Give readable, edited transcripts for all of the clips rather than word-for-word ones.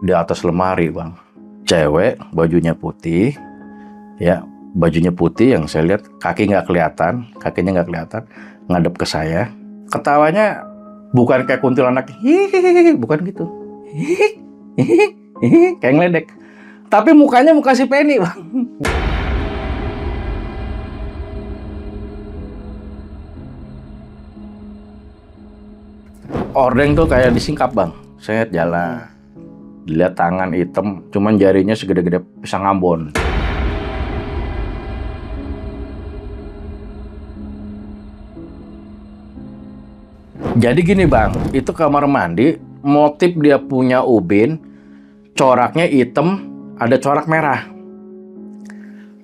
di atas lemari, Bang. Cewek, bajunya putih, ya, bajunya putih yang saya lihat kakinya nggak kelihatan, ngadep ke saya. Ketawanya bukan kayak kuntilanak, hihihi, bukan gitu, hihihi, kayak ngeledek. Tapi mukanya muka si Penny, Bang. Ordeng tuh kayak disingkap, Bang. Saya jalan, dilihat tangan hitam, cuman jarinya segede-gede pisang Ambon. Jadi gini, Bang, itu kamar mandi, motif dia punya ubin, coraknya hitam, ada corak merah.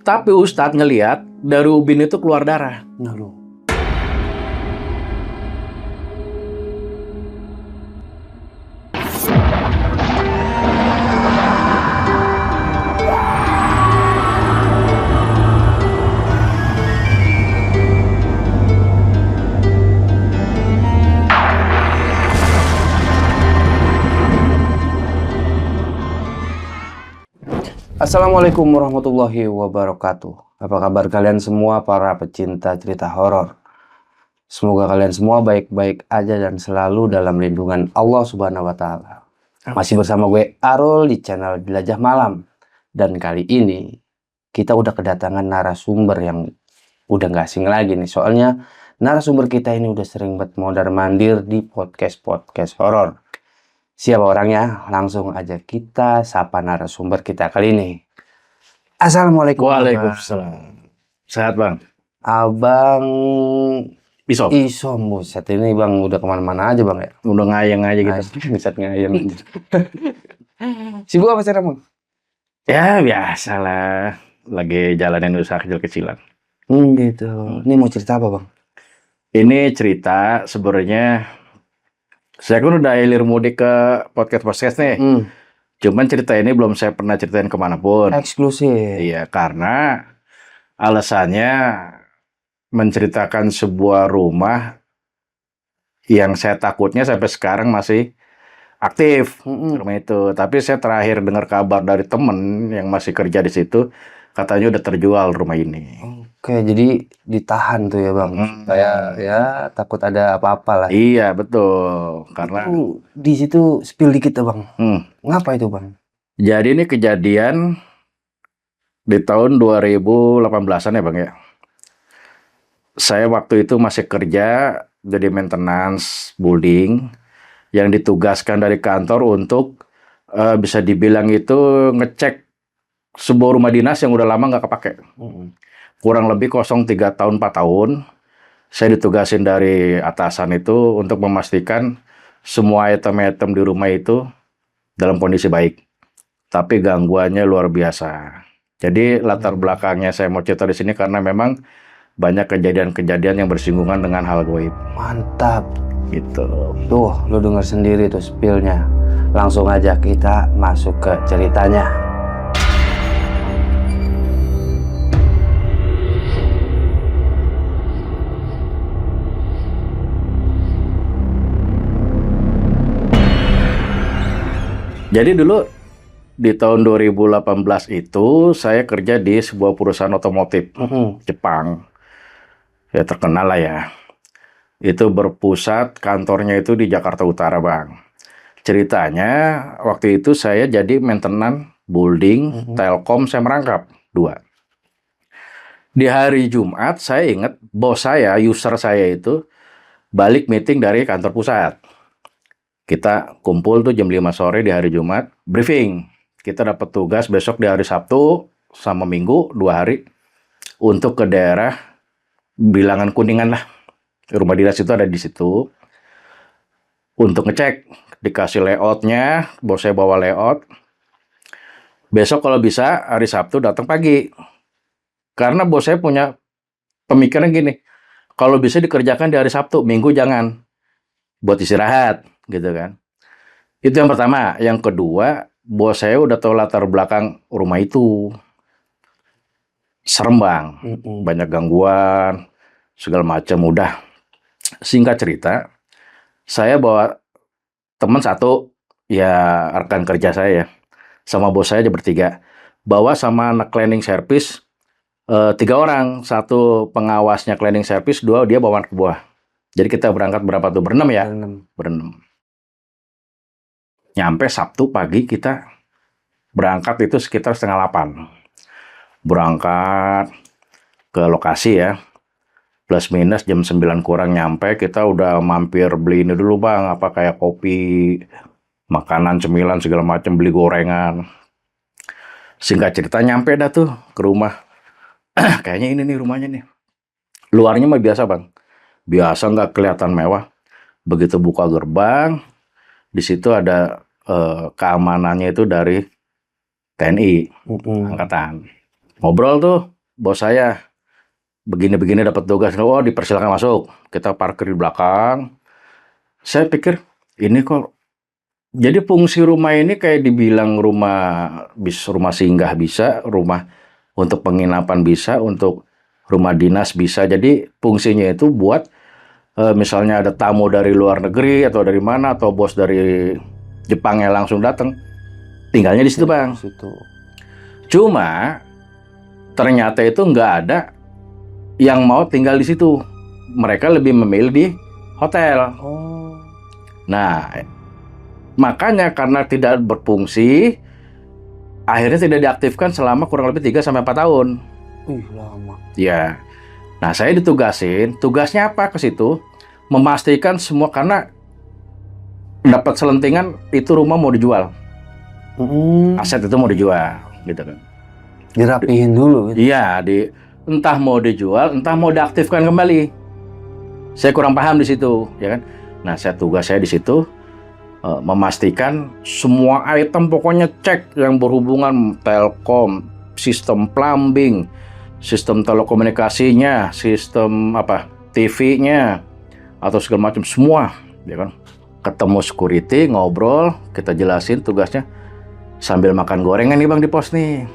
Tapi Ustadz ngelihat dari ubin itu keluar darah. Nah lo. Assalamualaikum warahmatullahi wabarakatuh. Apa kabar kalian semua para pecinta cerita horor? Semoga kalian semua baik-baik aja dan selalu dalam lindungan Allah Subhanahu wa Ta'ala. Masih bersama gue Arul di channel Jelajah Malam. Dan kali ini kita udah kedatangan narasumber yang udah gak asing lagi nih. Soalnya narasumber kita ini udah sering banget mondar-mandir di podcast-podcast horor. Siapa orangnya? Langsung aja kita sapa narasumber kita kali ini. Assalamualaikum. Waalaikumsalam. Sehat, Bang? Abang Isom. buset ini Bang udah kemana-mana aja Bang ya? Udah ngayeng aja gitu. Buset ngayeng. Sibuk apa sekarang Bang? Ya, biasalah. Lagi jalanin usaha kecil-kecilan. Gitu. Ini mau cerita apa Bang? Ini cerita sebenarnya saya kan udah hilir mudik ke podcast nih. Cuman cerita ini belum saya pernah ceritain kemanapun. Eksklusif. Iya, karena alasannya menceritakan sebuah rumah yang saya takutnya sampai sekarang masih aktif rumah itu. Tapi saya terakhir dengar kabar dari temen yang masih kerja di situ, katanya udah terjual rumah ini. Oke, jadi ditahan tuh ya Bang. Kayak ya takut ada apa-apa lah. Iya, betul. Karena di situ spill dikit ya Bang. Ngapa itu Bang? Jadi ini kejadian di tahun 2018-an ya Bang ya. Saya waktu itu masih kerja jadi maintenance building yang ditugaskan dari kantor untuk bisa dibilang itu ngecek sebuah rumah dinas yang udah lama nggak kepake. Kurang lebih kosong 3 tahun 4 tahun. Saya ditugasin dari atasan itu untuk memastikan semua item-item di rumah itu dalam kondisi baik. Tapi gangguannya luar biasa. Jadi latar belakangnya saya mau cerita di sini karena memang banyak kejadian-kejadian yang bersinggungan dengan hal gaib. Mantap. Gitu. Tuh, lu dengar sendiri tuh spillnya. Langsung aja kita masuk ke ceritanya. Jadi dulu di tahun 2018 itu saya kerja di sebuah perusahaan otomotif Jepang. Ya terkenal lah ya. Itu berpusat kantornya itu di Jakarta Utara, Bang. Ceritanya waktu itu saya jadi maintenance building Telkom saya merangkap 2. Di hari Jumat saya ingat bos saya, user saya itu balik meeting dari kantor pusat. Kita kumpul tuh jam 5 sore di hari Jumat, briefing. Kita dapat tugas besok di hari Sabtu sama Minggu 2 hari untuk ke daerah Bilangan Kuningan lah. Rumah dinas itu ada di situ. Untuk ngecek, dikasih layoutnya, bos saya bawa layout. Besok kalau bisa hari Sabtu datang pagi. Karena bos saya punya pemikiran gini, kalau bisa dikerjakan di hari Sabtu, Minggu jangan. Buat istirahat, gitu kan. Itu yang pertama. Yang kedua, bos saya udah tahu latar belakang rumah itu. Serem Bang. Banyak gangguan, segala macam. Udah. Singkat cerita, saya bawa teman satu ya rekan kerja saya ya, sama bos saya aja bertiga. Bawa sama anak cleaning service 3 orang, satu pengawasnya cleaning service, 2 dia bawa anak buah. Jadi kita berangkat berapa tuh? Berenam ya? Berenam. Berenam. Nyampe Sabtu pagi kita berangkat itu sekitar 7:30. Berangkat ke lokasi ya. Plus minus jam 9 kurang nyampe, kita udah mampir beli ini dulu bang, apa kayak kopi, makanan, cemilan, segala macam, beli gorengan. Singkat cerita nyampe dah tuh ke rumah. Kayaknya ini nih rumahnya nih. Luarnya mah biasa bang. Biasa nggak kelihatan mewah. Begitu buka gerbang, di situ ada keamanannya itu dari TNI, angkatan. Ngobrol tuh, bos saya. Begini-begini dapat tugas, oh dipersilakan masuk. Kita parkir di belakang. Saya pikir, ini kok. Jadi fungsi rumah ini kayak dibilang rumah singgah bisa, rumah untuk penginapan bisa, untuk rumah dinas bisa. Jadi fungsinya itu buat misalnya ada tamu dari luar negeri atau dari mana, atau bos dari Jepang yang langsung datang, tinggalnya di situ bang. Cuma ternyata itu nggak ada yang mau tinggal di situ. Mereka lebih memilih di hotel. Nah, makanya karena tidak berfungsi, akhirnya tidak diaktifkan selama kurang lebih 3-4 tahun. Lama. Ya. Nah, saya ditugasin, tugasnya apa ke situ? Memastikan semua, karena dapat selentingan itu rumah mau dijual. Aset itu mau dijual, gitu kan. Dirapihin dulu gitu. Iya, entah mau dijual, entah mau diaktifkan kembali. Saya kurang paham di situ, ya kan. Nah, tugas saya di situ memastikan semua item, pokoknya cek yang berhubungan telkom, sistem plumbing, sistem telekomunikasinya, sistem TV-nya atau segala macam semua, ya kan. Ketemu security, ngobrol, kita jelasin tugasnya sambil makan gorengan nih bang di pos nih.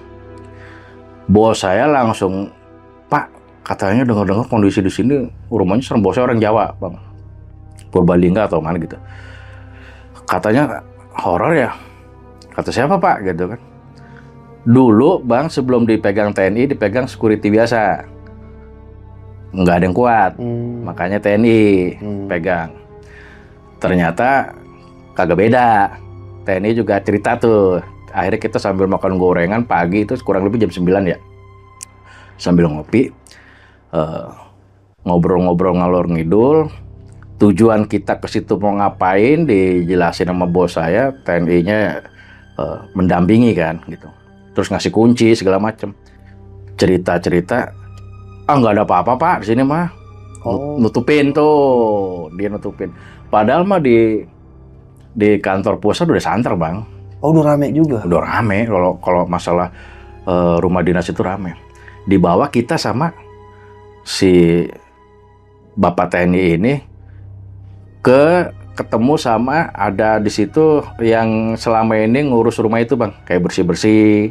Bos saya langsung, Pak, katanya dengar-dengar kondisi di sini rumahnya serem. Bosnya orang Jawa, bang, Purbalingga atau mana gitu. Katanya horor ya. Kata siapa Pak, gitu kan? Dulu bang sebelum dipegang TNI dipegang security biasa, nggak ada yang kuat, makanya TNI pegang. Ternyata kagak beda. TNI juga cerita tuh. Akhirnya kita sambil makan gorengan pagi itu kurang lebih jam 9 ya. Sambil ngopi, ngobrol-ngobrol ngalor ngidul. Tujuan kita ke situ mau ngapain dijelasin sama bos saya, TNI-nya mendampingi kan gitu. Terus ngasih kunci segala macem. Cerita-cerita, nggak ada apa-apa Pak di sini mah. Nutupin tuh, dia nutupin. Padahal mah di kantor pusat udah santer bang. Udah rame juga. Udah rame kalau masalah rumah dinas itu rame. Di bawah kita sama si Bapak TNI ini ketemu sama ada di situ yang selama ini ngurus rumah itu bang, kayak bersih-bersih.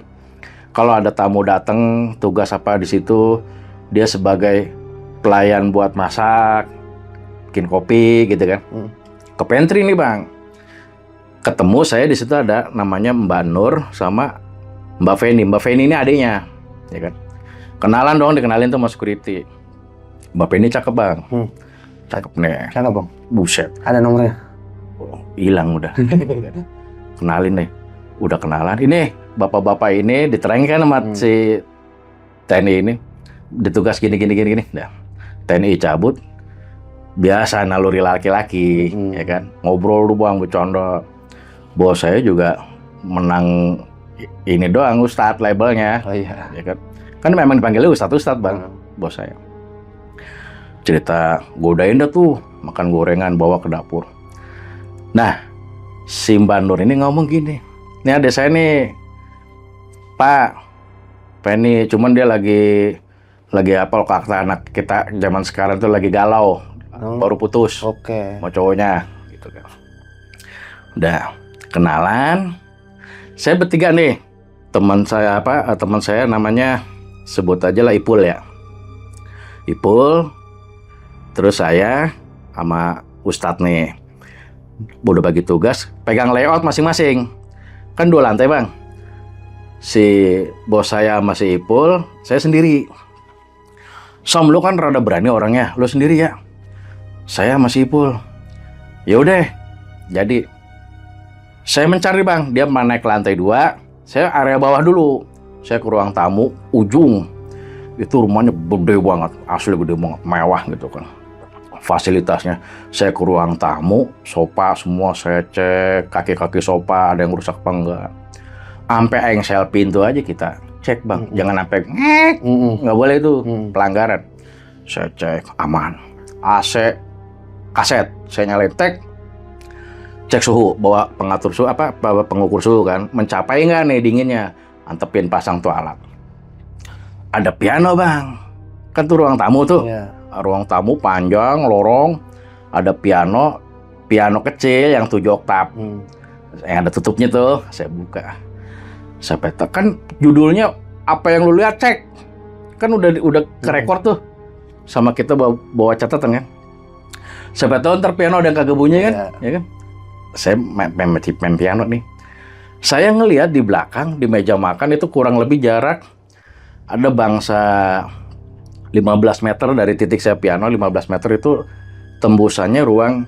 Kalau ada tamu datang, tugas apa di situ, dia sebagai pelayan buat masak, bikin kopi gitu kan. Ke pantry nih bang. Ketemu saya di situ ada namanya Mbak Nur sama Mbak Feni. Mbak Feni ini adiknya, ya kan. Kenalan dong, dikenalin tuh sama security. Mbak Feni cakep bang. Cakep nih. Cakep bang. Buset. Ada nomornya? Hilang udah. Kenalin nih. Udah kenalan. Ini bapak-bapak ini diterangkan sama si TNI ini. Ditugas gini. Nah, TNI cabut. Biasa naluri laki-laki, ya kan. Ngobrol dulu bang, bercanda. Bos saya juga menang ini doang, Ustadz labelnya. Oh iya. Ya kan. Kan memang dipanggilnya Ustadz bang, bos saya. Cerita, godain dah tuh, makan gorengan, bawa ke dapur. Nah, si Mbak Nur ini ngomong gini, ini ada saya nih, Pak, Penny, cuman dia lagi apa, kata anak kita zaman sekarang tuh lagi galau, baru putus, mau cowoknya, gitu kan. Udah kenalan, saya bertiga nih, teman saya namanya sebut aja lah Ipul ya, Ipul. Terus saya sama Ustadz nih. Udah bagi tugas, pegang layout masing-masing. Kan 2 lantai bang. Si bos saya masih Ipul, saya sendiri. Som, lu kan rada berani orangnya, lu sendiri ya. Saya masih Ipul. Ya udah, jadi saya mencari bang, dia naik ke lantai 2, saya area bawah dulu. Saya ke ruang tamu, ujung. Itu rumahnya gede banget, asli gede banget, mewah gitu kan. Fasilitasnya, saya ke ruang tamu, sofa semua saya cek, kaki-kaki sofa ada yang rusak apa enggak. Sampai engsel pintu aja kita cek bang, jangan sampai nggak boleh itu pelanggaran. Saya cek aman, AC, kaset, saya nyalain cek suhu, bawa pengatur suhu bawa pengukur suhu kan, mencapai nggak nih dinginnya, antepin pasang tuh alat. Ada piano bang, kan tuh ruang tamu tuh, ruang tamu panjang, lorong, ada piano kecil yang 7 oktav, yang ada tutupnya tuh, saya buka. Saya peta, kan judulnya apa yang lu lihat cek, kan udah ke rekor tuh, sama kita bawa catatan kan. Siapa tahu ntar piano ada yang kagak bunyi kan, ya kan? Saya main piano nih. Saya ngelihat di belakang di meja makan itu kurang lebih jarak ada bangsa 15 meter dari titik saya piano, 15 meter itu tembusannya ruang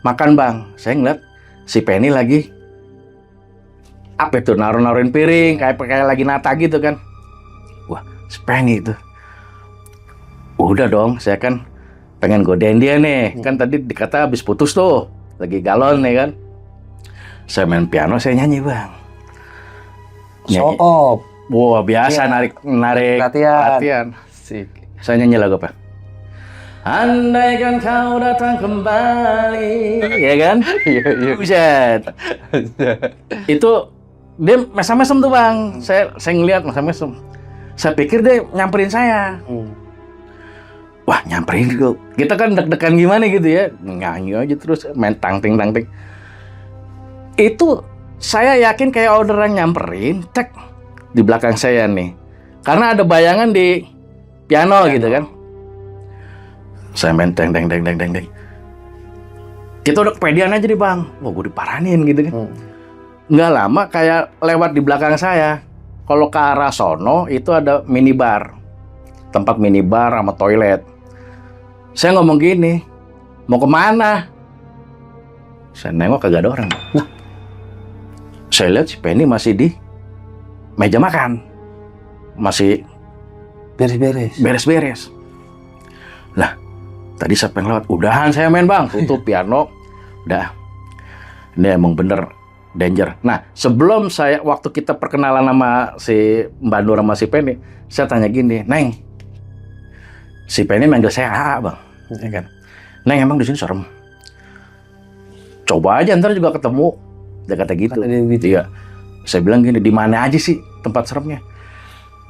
makan bang. Saya ngeliat si Penny lagi apa itu, naruhin piring kayak lagi nata gitu kan. Wah, si Penny itu. Udah dong, saya kan pengen godain dia nih. Kan tadi dikata habis putus tuh, lagi galon nih kan. Saya main piano, saya nyanyi bang. Show off. Wah, biasa narik perhatian. Saya nyanyi lagu apa? Andaikan kau datang kembali, ya kan? Iya. Buset. Itu dia mesem-mesem tuh bang. Saya ngeliat mesem-mesem. Saya pikir dia nyamperin saya. Wah, nyamperin gitu. Kita kan deg-degan gimana gitu ya. Nyanyi aja terus, main tangting. Itu saya yakin kayak orderan nyamperin, cek di belakang saya nih. Karena ada bayangan di piano gitu kan. Saya main deng. Kita udah kepedean aja nih bang. Wah, gue diparanin gitu kan. Nggak lama kayak lewat di belakang saya. Kalau ke arah sono itu ada minibar. Tempat minibar sama toilet. Saya ngomong gini, mau kemana? Saya nengok kagak ada orang. Nah, saya lihat si Penny masih di meja makan. Masih beres-beres. Lah, tadi saya pengen lewat. Udahan saya main bang, tutup piano. Udah. Ini emang bener danger. Nah, sebelum waktu kita perkenalan sama si Mbak Nur sama si Penny, saya tanya gini, Neng, si Penny manggil saya AA bang, ya kan? Neng, emang di sini serem? Coba aja ntar juga ketemu. Dia kata gitu. Iya. Saya bilang gini, di mana aja sih tempat seremnya?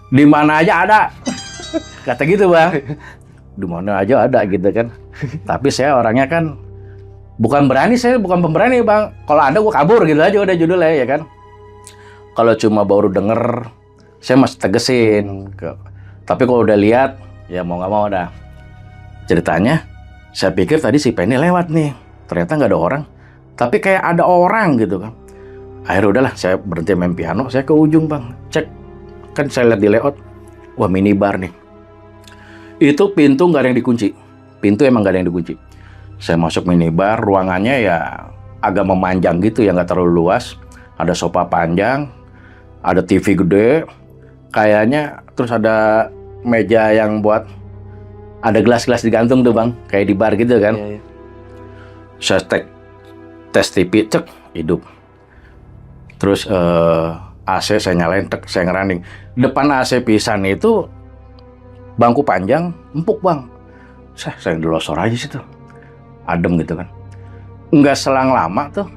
Di mana aja ada. Kata gitu bang. Di mana aja ada gitu kan. Tapi saya orangnya kan bukan pemberani bang. Kalau ada gue kabur gitu aja udah judulnya ya kan. Kalau cuma baru denger, saya masih tegesin. Tapi kalau udah lihat, ya mau nggak mau dah. Ceritanya, saya pikir tadi si Penny lewat nih. Ternyata nggak ada orang. Tapi kayak ada orang gitu kan. Akhirnya udahlah, saya berhenti main piano. Saya ke ujung bang, cek. Kan saya lihat di layout, wah minibar nih. Itu pintu nggak ada yang dikunci. Pintu emang nggak ada yang dikunci. Saya masuk minibar, ruangannya ya agak memanjang gitu ya, nggak terlalu luas. Ada sofa panjang, ada TV gede, kayaknya terus ada meja yang buat ada gelas-gelas digantung tuh bang, kayak di bar gitu kan. Iya. Saya tes TV, cek hidup. Terus AC saya nyalain, saya ngerunning. Depan AC pisan itu bangku panjang, empuk bang. Saya delosor aja situ. Adem gitu kan. Nggak selang lama tuh.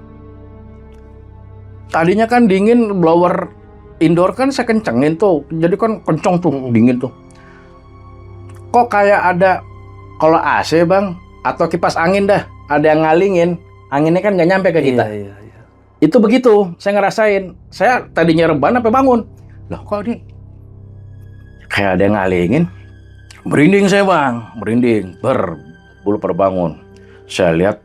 Tadinya kan dingin, blower indoor kan saya kencengin tuh. Jadi kan kenceng tuh, dingin tuh. Kok kayak ada, kalau AC bang, atau kipas angin dah, ada yang ngalingin. Anginnya kan nggak nyampe ke kita. Iya. Itu begitu, saya ngerasain. Saya tadinya rebahan sampai bangun. Loh kok ini kayak ada yang ngalingin. Merinding saya bang, bulu pada bangun. Saya lihat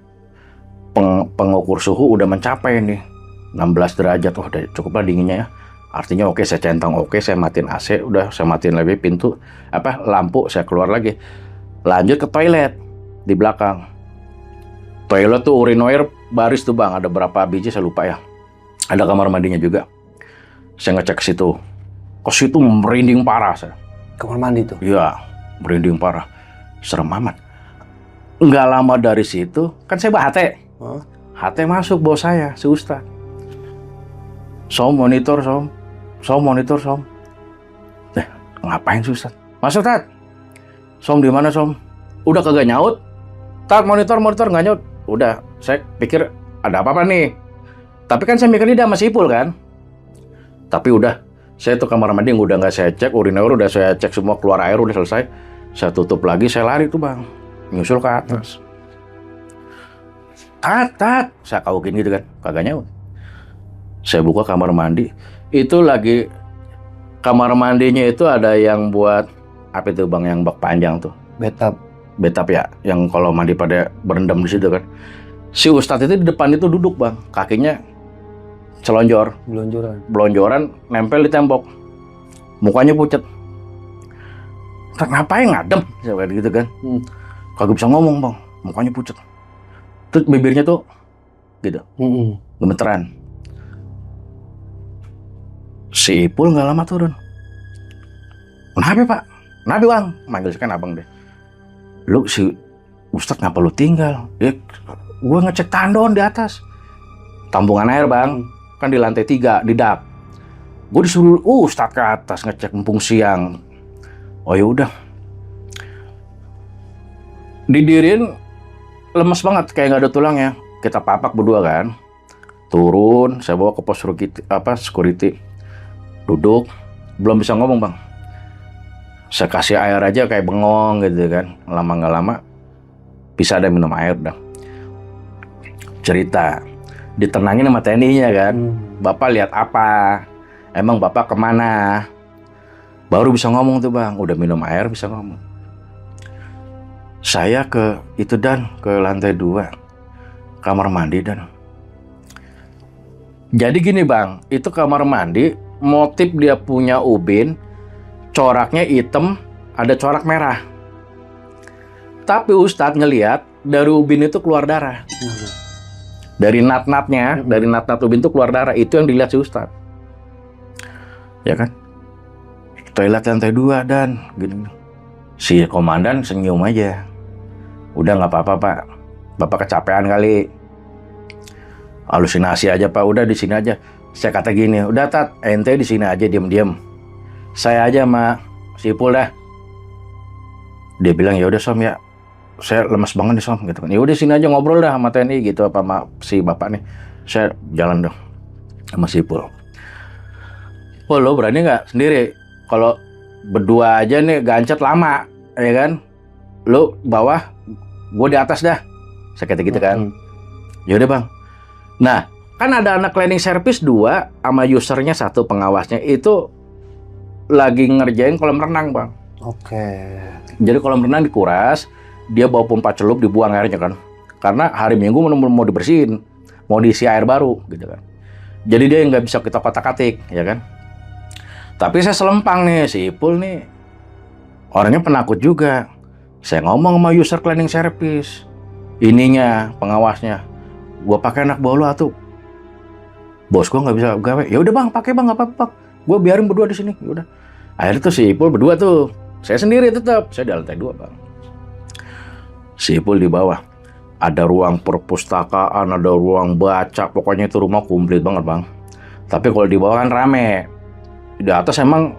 pengukur suhu udah mencapai nih 16 derajat. Oh, udah cukup lah dinginnya ya. Artinya oke, saya centang, oke, saya matiin AC, udah saya matiin lagi pintu, lampu, saya keluar lagi. Lanjut ke toilet di belakang. Toilet tuh urinoir baris tuh bang, ada berapa biji saya lupa ya. Ada kamar mandinya juga. Saya ngecek ke situ. Ke situ merinding parah saya. Kamar mandi tuh? Iya, merinding parah. Serem amat. Nggak lama dari situ, kan saya bawa HT. HT masuk bos saya, si Ustad. Monitor. Ngapain sih Ustad? Masuk Tat. Di mana Som? Udah kagak nyaut. Tat, monitor nggak nyaut. Udah, saya pikir ada apa-apa nih. Tapi kan saya mikirnya dia masih Ipul kan. Tapi udah, saya tuh kamar mandi udah nggak saya cek, urinoir udah saya cek semua, keluar air udah selesai. Saya tutup lagi, saya lari tuh bang, nyusul ke atas. Tat, saya kaukin gitu kan, kagak nyaut. Saya buka kamar mandi, itu lagi kamar mandinya itu ada yang buat apa itu bang, yang bak panjang tuh. Bathtub ya, yang kalau mandi pada berendam di situ kan. Si Ustadz itu di depan itu duduk bang, kakinya belonjoran, nempel di tembok, mukanya pucet. Ngapain ngadem, kayak gitu kan? Kagak bisa ngomong bang, mukanya pucet. Terus bibirnya tuh gitu, gemeteran. Si Ipul nggak lama turun. Kenapa pak? Kenapa bang? Manggil kan abang deh. Lu si Ustadz ngapa lu tinggal? Ya, gue ngecek tandon di atas. Tampungan air bang, kan di lantai 3 di dak. Gue disuruh Ustadz ke atas ngecek mumpung siang. Oh ya udah. Didirin lemes banget, kayak nggak ada tulangnya. Kita papak berdua kan. Turun, saya bawa ke pos security. Duduk, belum bisa ngomong bang. Saya kasih air aja kayak bengong gitu kan. Lama nggak lama bisa ada minum air dah. Cerita, ditenangin sama TNI-nya kan. Bapak lihat apa? Emang bapak kemana? Baru bisa ngomong tuh bang. Udah minum air bisa ngomong. Saya ke lantai 2 kamar mandi dan. Jadi gini bang, itu kamar mandi. Motif dia punya ubin, coraknya hitam, ada corak merah. Tapi Ustadz ngelihat dari ubin itu keluar darah. Dari nat-natnya, dari nat-nat ubin itu keluar darah. Itu yang dilihat si Ustadz. Ya kan? Toilet lantai 2 dan gini. Si komandan senyum aja. Udah nggak apa-apa pak, bapak kecapean kali. Halusinasi aja pak, udah di sini aja. Saya kata gini, udah Tat, ente di sini aja diem-diem. Saya aja sama si Ipul dah. Dia bilang ya udah Som ya, saya lemas banget nih Som gitu kan. Ya udah sini aja ngobrol dah sama TNI gitu apa sama si bapak nih. Saya jalan dong sama si Ipul. Oh lo berani nggak sendiri? Kalau berdua aja nih gancet lama, ya kan? Lo bawah, gue di atas dah. Saya kata gitu kan. Ya udah bang. Nah. Kan ada anak cleaning service 2 sama usernya 1 pengawasnya itu lagi ngerjain kolam renang bang. Oke. Jadi kolam renang dikuras, dia bawa pompa celup dibuang airnya kan. Karena hari Minggu mau dibersihin, mau diisi air baru gitu kan. Jadi dia nggak bisa kita kotak-katik ya kan. Tapi saya selempang nih si Ipul nih orangnya penakut juga. Saya ngomong sama user cleaning service, ininya pengawasnya, gua pakai anak bola tuh. Bos gue nggak bisa gawe. Ya udah bang, pakai bang, nggak apa-apa. Gue biarin berdua di sini. Ya udah. Akhirnya tuh si Ipul berdua tuh. Saya sendiri tetap. Saya di lantai 2 bang. Si Ipul di bawah. Ada ruang perpustakaan, ada ruang baca. Pokoknya itu rumah komplit banget bang. Tapi kalau di bawah kan rame. Di atas emang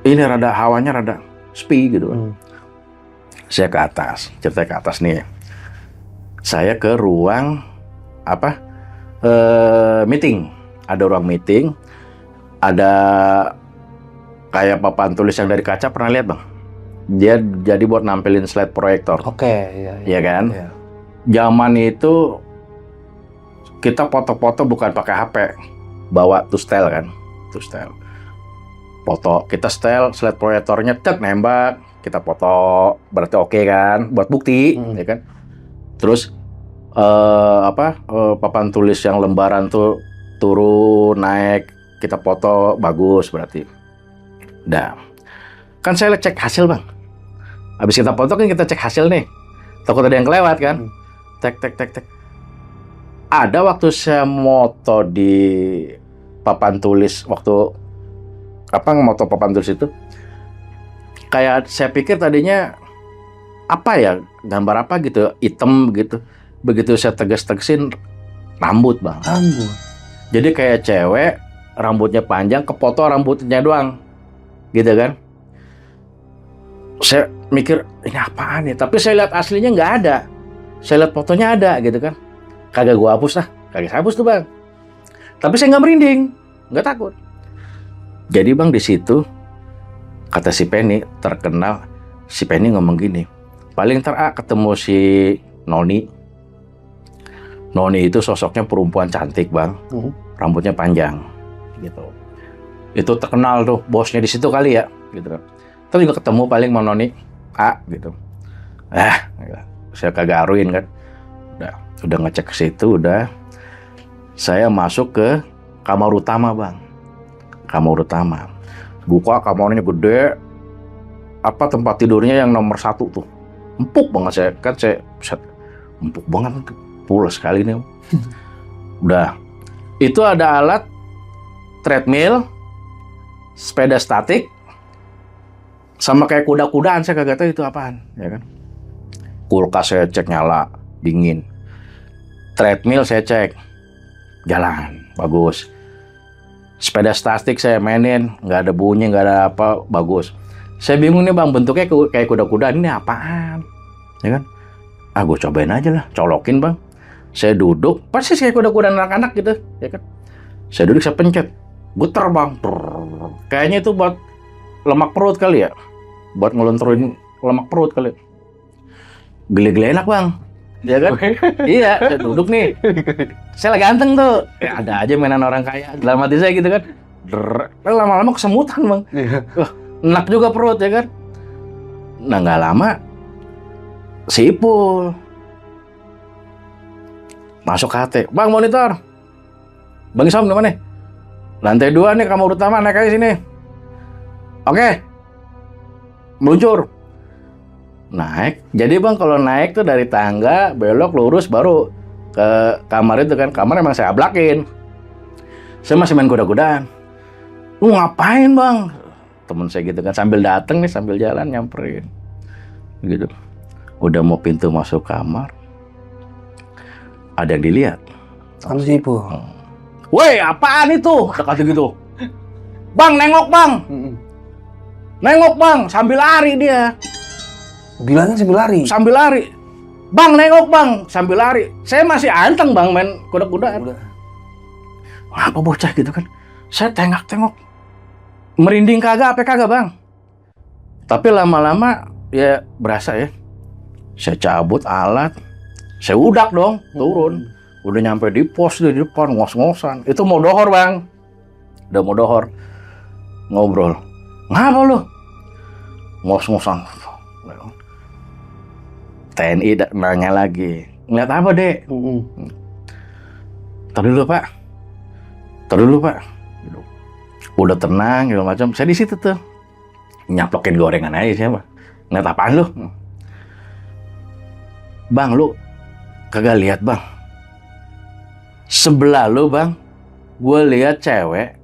ini rada hawanya rada sepi gitu kan. Saya ke atas. Cerita ke atas nih. Saya ke ruang meeting. Ada ruang meeting, ada kayak papan tulis yang dari kaca, pernah lihat bang? Dia jadi buat nampilin slide proyektor. Oke, iya kan? Iya. Zaman itu kita foto-foto bukan pakai HP, bawa to style kan, to style. Foto kita style slide proyektornya, nembak, kita foto, berarti oke kan, buat bukti, ya kan? Terus papan tulis yang lembaran tuh turun naik, kita foto bagus berarti. Nah, kan saya cek hasil bang. Habis kita foto kan kita cek hasil nih. Takut ada yang kelewat kan. Tek. Ada waktu saya moto di papan tulis, waktu moto papan tulis itu, kayak saya pikir tadinya apa ya, gambar apa gitu, hitam gitu. Begitu saya tegesin rambut bang. Rambut. Jadi kayak cewek rambutnya panjang, kepotong rambutnya doang, gitu kan? Saya mikir ini apaan ya? Tapi saya lihat aslinya nggak ada. Saya lihat fotonya ada, gitu kan? Kagak gua hapus lah, kagak saya hapus tuh bang. Tapi saya nggak merinding, nggak takut. Jadi bang di situ kata si Penny terkenal, si Penny ngomong gini, paling ketemu si Noni. Noni itu sosoknya perempuan cantik bang, rambutnya panjang, gitu. Itu terkenal tuh, bosnya di situ kali ya, gitu kan. Terus juga ketemu paling sama Noni, gitu. Saya kagak aruin kan. Udah ngecek ke situ, udah. Saya masuk ke kamar utama bang, kamar utama. Buka kamarnya gede, tempat tidurnya yang nomor 1 tuh, empuk banget saya empuk banget. Pulas sekali nih. Udah. Itu ada alat treadmill, sepeda statik, sama kayak kuda-kudaan, saya kagak tahu itu apaan, ya kan. Kulkas saya cek nyala, dingin. Treadmill saya cek, jalan, bagus. Sepeda statik saya mainin, nggak ada bunyi, nggak ada apa, bagus. Saya bingung nih bang, bentuknya kayak kuda-kudaan, ini apaan, ya kan. Gue cobain aja lah, colokin bang. Saya duduk, pasti kayak kuda-kuda anak-anak gitu, ya kan. Saya duduk, saya pencet, getar bang. Kayaknya itu buat lemak perut kali ya, buat ngelontorin lemak perut kali. Gile-gile enak bang, ya kan. Iya, saya duduk nih, saya lagi ganteng tuh. Ada aja mainan orang kaya, dalam hati saya gitu kan. Lama-lama kesemutan bang. Enak juga perut ya kan. Nah nggak lama, si Ipul masuk HT, bang monitor, bang Isom dimana nih? Lantai 2 nih, kamar utama, naik aja sini. Oke, meluncur. Naik, jadi bang kalau naik tuh dari tangga, belok lurus baru ke kamar itu kan. Kamar emang saya ablakin. Saya masih main kuda-kudaan. Lu ngapain bang? Temen saya gitu kan, sambil dateng nih, sambil jalan nyamperin. Gitu. Udah mau pintu masuk kamar, ada yang dilihat. Sama si Ipul. Woi, apaan itu? Kata gitu. Bang, nengok bang. Nengok bang, sambil lari dia. Bilangnya sambil lari. Sambil lari. Bang, nengok bang, sambil lari. Saya masih anteng bang main kuda-kudaan. Apa bocah gitu kan? Saya tengok-tengok. Merinding kagak, apa kagak bang. Tapi lama-lama ya berasa ya. Saya cabut alat. Saya udak dong, turun. Udah nyampe di pos di depan, ngos-ngosan. Itu mau dohor bang. Udah mau dohor. Ngobrol. Ngapa lu? Ngos-ngosan. TNI nanya lagi. Ngeliat apa dek? Tar dulu pak. Udah tenang, gitu macam. Saya di situ tuh. Nyaplokin gorengan aja siapa. Ngeliat apaan lu? Bang, lu kagak lihat bang, sebelah lu bang, gue lihat cewek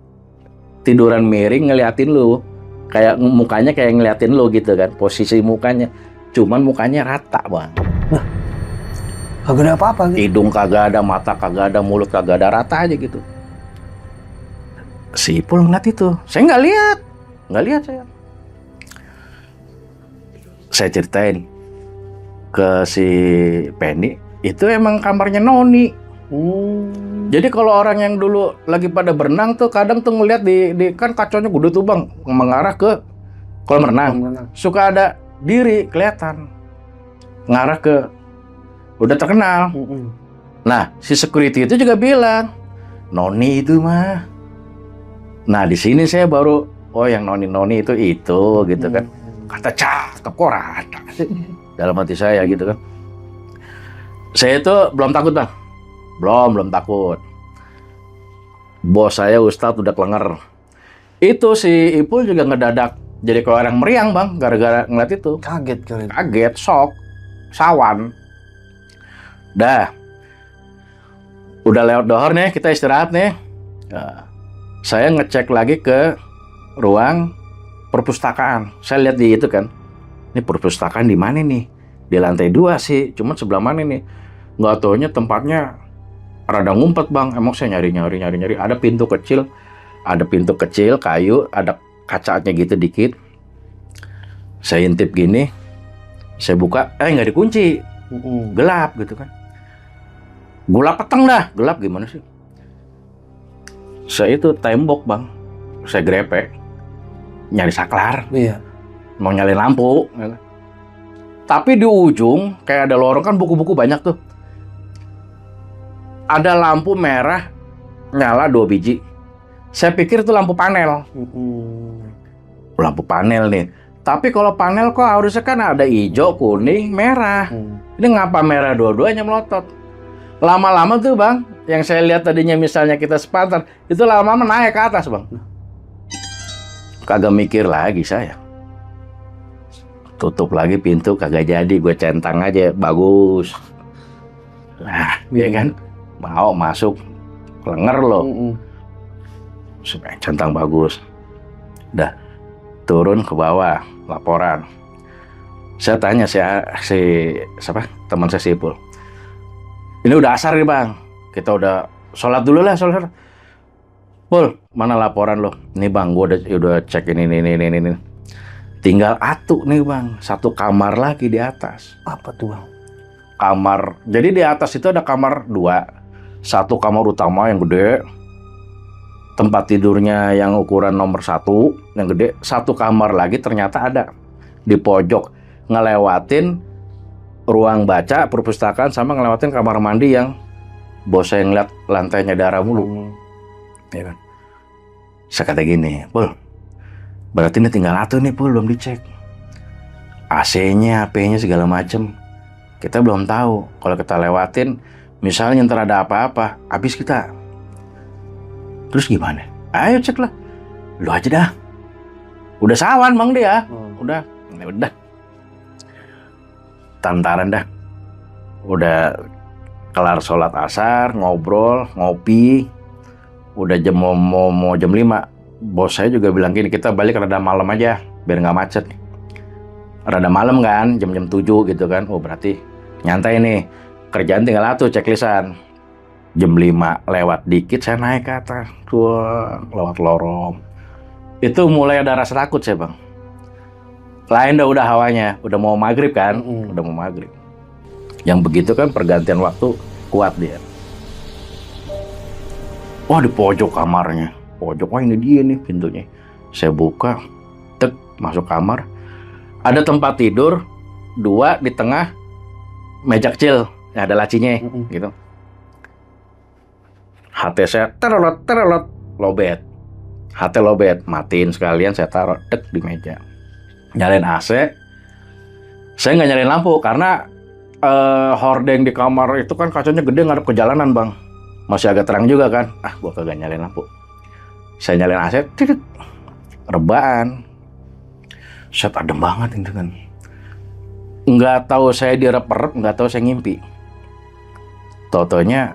tiduran miring ngeliatin lu, kayak mukanya kayak ngeliatin lu gitu kan, posisi mukanya, cuman mukanya rata bang. Kagak ada apa-apa gitu. Hidung kagak ada, mata kagak ada, mulut kagak ada, rata aja gitu. Si Ipul ngeliat itu, saya nggak lihat saya. Saya ceritain ke si Penny, itu emang kamarnya Noni. Jadi kalau orang yang dulu lagi pada berenang tuh kadang tuh ngeliat di kan kacanya gede tuh bang, mengarah ke kolam renang. Suka ada diri kelihatan ngarah ke, udah terkenal. Nah si security itu juga bilang Noni itu mah. Nah di sini saya baru, oh yang Noni itu gitu kan. Kata cakep kok rata sih dalam hati saya gitu kan. Saya itu belum takut bang, belum takut. Bos saya Ustadz udah kelenger. Itu si Ipul juga ngedadak jadi kayak orang meriang bang, gara-gara ngeliat itu. Kaget kali. Kaget, shock, sawan. Dah, udah lewat dohor nih, kita istirahat nih. Nah, saya ngecek lagi ke ruang perpustakaan. Saya lihat di itu kan, ini perpustakaan di mana nih? Di lantai 2 sih, cuman sebelah mana nih? Nggak taunya tempatnya rada ngumpet bang. Emang saya nyari. Ada pintu kecil, kayu, ada kacanya gitu dikit. Saya intip gini, saya buka, nggak dikunci, gelap gitu kan. Gelap peteng dah, gelap gimana sih? Saya itu tembok bang, saya grepe, nyari saklar, Iya. mau nyalain lampu. Tapi di ujung kayak ada lorong kan, buku-buku banyak tuh. Ada lampu merah nyala 2 biji. Saya pikir itu lampu panel. Lampu panel nih. Tapi kalau panel kok harusnya kan ada hijau, kuning, merah. Ini ngapa merah dua-duanya melotot? Lama-lama tuh bang, yang saya lihat tadinya misalnya kita sepantar, itu lama-lama naik ke atas bang. Kagak mikir lagi saya. Tutup lagi pintu, kagak jadi. Gue centang aja, bagus. Nah, iya kan? Mau masuk, kelenger loh. Supaya centang bagus. Udah turun ke bawah, laporan. Saya tanya siapa? Teman saya si Ipul. Ini udah asar nih bang, kita udah sholat dulu lah, sholat. Pul, mana laporan lo? Nih bang, gue udah cek ini. Tinggal atu nih bang, 1 kamar lagi di atas. Apa tuh bang? Kamar, jadi di atas itu ada kamar 2. 1 kamar utama yang gede, tempat tidurnya yang ukuran nomor 1 yang gede. 1 kamar lagi ternyata ada di pojok, ngelewatin ruang baca perpustakaan sama ngelewatin kamar mandi yang bos saya ngeliat lantainya darah mulu. Ya kan? Saya kata gini, Pul, berarti ini tinggal atu nih Pul, belum dicek AC-nya, HP-nya segala macem. Kita belum tahu. Kalau kita lewatin, misalnya ntar ada apa-apa, habis kita. Terus gimana? Ayo cek lah. Lu aja dah. Udah sawan bang dia. Udah. Tantaran dah. Udah kelar sholat asar, ngobrol, ngopi. Udah mau jam 5. Bos saya juga bilang gini, kita balik rada malam aja, biar nggak macet. Rada malam kan, jam 7 gitu kan. Oh berarti nyantai nih. Kerjaan tinggal atuh, ceklisan. Jam 5 lewat dikit saya naik ke atas. Lewat lorong. Itu mulai ada rasa takut saya bang. Lain udah hawanya, udah mau maghrib kan, udah mau maghrib. Yang begitu kan pergantian waktu kuat dia. Wah di pojok kamarnya, wah ini dia nih pintunya. Saya buka, masuk kamar. Ada tempat tidur, 2 di tengah, meja kecil, ada lacinya, gitu. HT saya terolot, lobet. HT lobet, matiin sekalian saya taruh di meja. Nyalain AC, saya nggak nyalain lampu karena hordeng di kamar itu kan kacanya gede ngadep ke jalanan bang, masih agak terang juga kan. Gua kagak nyalain lampu. Saya nyalain AC, rebaan. Set adem banget itu kan. Nggak tahu saya direp-rep, nggak tahu saya ngimpi. Totonya,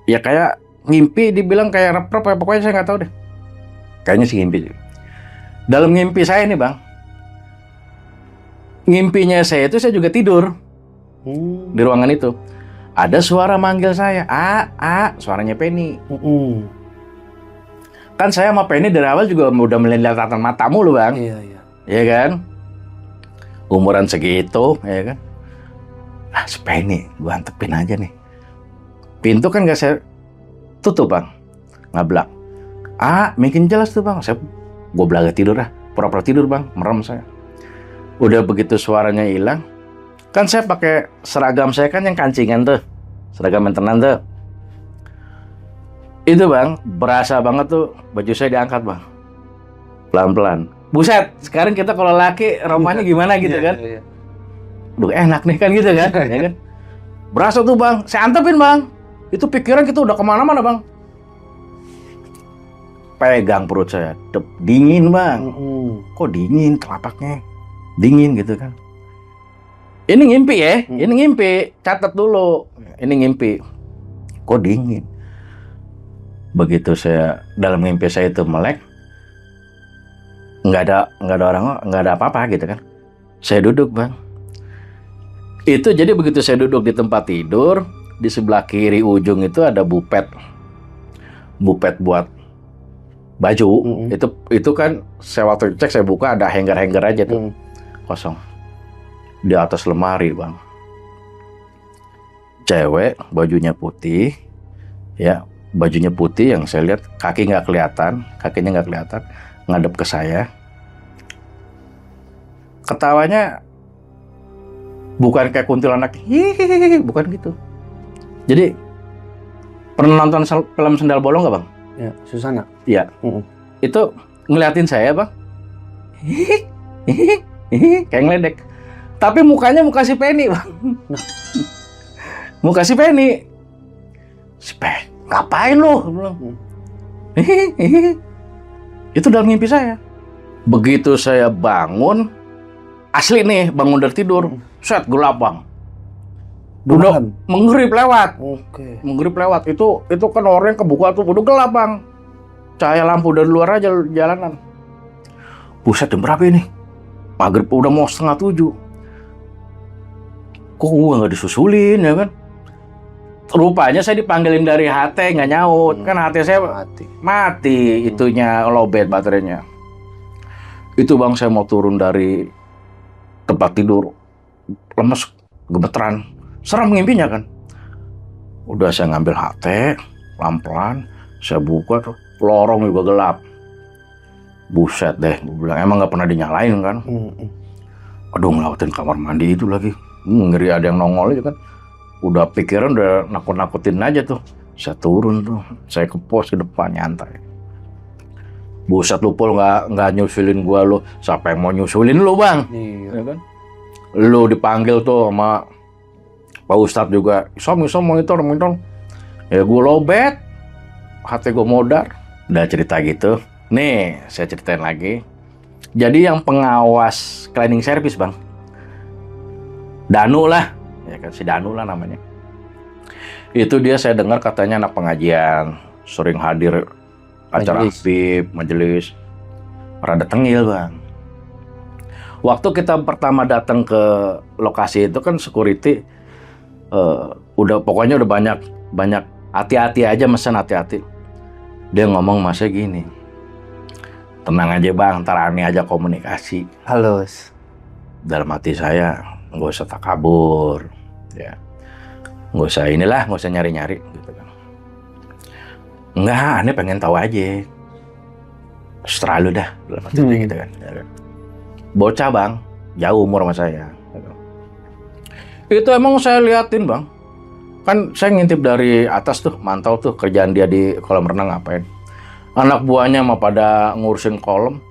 ya kayak ngimpi dibilang kayak rep-rep, pokoknya saya nggak tahu deh. Kayaknya sih ngimpi. Dalam ngimpi saya nih bang, ngimpinya saya itu saya juga tidur di ruangan itu. Ada suara manggil saya, suaranya Penny. Kan saya sama Penny dari awal juga udah melihat tatapan matamu loh bang. Iya kan? Umuran segitu, ya kan? Si Penny, gua antepin aja nih. Pintu kan gak saya tutup bang, ngablak. Makin jelas tuh bang, gue belaga tidur pura-pura tidur bang, merem saya. Udah begitu suaranya hilang, kan saya pakai seragam saya kan yang kancingan tuh, seragam maintenance tuh. Itu bang, berasa banget tuh baju saya diangkat bang, pelan-pelan. Buset, sekarang kita kalau laki romanya gimana gitu kan? duh enak nih kan gitu kan, ya kan. Berasa tuh bang, saya antepin bang. Itu pikiran kita udah kemana-mana bang. Pegang perut saya, dingin bang. Kok dingin telapaknya? Dingin gitu kan. Ini ngimpi ya, ini ngimpi. Catat dulu, ini ngimpi. Kok dingin? Begitu saya dalam mimpi saya itu melek, nggak ada orang, nggak ada apa-apa gitu kan. Saya duduk bang. Itu jadi begitu saya duduk di tempat tidur, di sebelah kiri ujung itu ada bupet buat baju. Itu kan saya waktu cek saya buka ada hanger aja tuh kosong di atas lemari bang. Cewek bajunya putih, ya bajunya putih yang saya lihat kakinya nggak kelihatan, ngadep ke saya. Ketawanya bukan kayak kuntilanak, hihihi, bukan gitu. Jadi pernah nonton film Sendal Bolong nggak bang? Ya, Susana. Iya. Itu ngeliatin saya bang, hihihi, kayak ngeledek. Tapi mukanya muka si Penny bang. Muka si Penny. Ngapain lu? Itu dalam mimpi saya. Begitu saya bangun, asli nih bangun dari tidur, set gelap bang. Udah menggerip lewat. Menggerip lewat. Itu kan orang kebuka tuh udah gelap bang. Cahaya lampu dari luar aja jalanan. Buset, jam berapa ini? Maghrib udah mau 6:30. Kok gua nggak disusulin ya kan? Rupanya saya dipanggilin dari HT nggak nyaut. Kan HT saya mati itunya, lowbat baterainya. Itu bang saya mau turun dari tempat tidur, lemes, gemeteran, seram ngimpinya kan. Udah saya ngambil HT, pelan-pelan, saya buka tuh, lorong juga gelap. Buset deh, gue bilang emang nggak pernah dinyalain kan. Aduh ngelawatin kamar mandi itu lagi, ngeri ada yang nongol aja kan. Udah pikiran udah nakut-nakutin aja tuh. Saya turun tuh, saya ke pos ke depan nyantai. Buset lu Pol, nggak nyusulin gua lu. Siapa yang mau nyusulin lu bang? Iya kan? Lu dipanggil tuh sama Pak Ustadz juga. Isom monitor. Ya gua lobet, hati gua modar. Udah cerita gitu. Nih saya ceritain lagi. Jadi yang pengawas cleaning service bang, Danu lah, ya kan si Danu lah namanya. Itu dia saya dengar katanya anak pengajian, sering hadir acara aktif, majelis, rada tengil bang. Waktu kita pertama datang ke lokasi itu kan security, pokoknya udah banyak hati-hati aja, mesen hati-hati. Dia ngomong masnya gini, tenang aja bang, ntar Ani aja komunikasi. Halus. Dalam hati saya, nggak usah takabur, ya, nggak usah nyari-nyari gitu kan. Enggak, Ani pengen tahu aja. Setelah lu dah, dalam hati gitu kan. Bocah bang, jauh umur sama saya. Itu emang saya liatin bang. Kan saya ngintip dari atas tuh, mantau tuh kerjaan dia di kolam renang ngapain. Anak buahnya mah pada ngurusin kolam.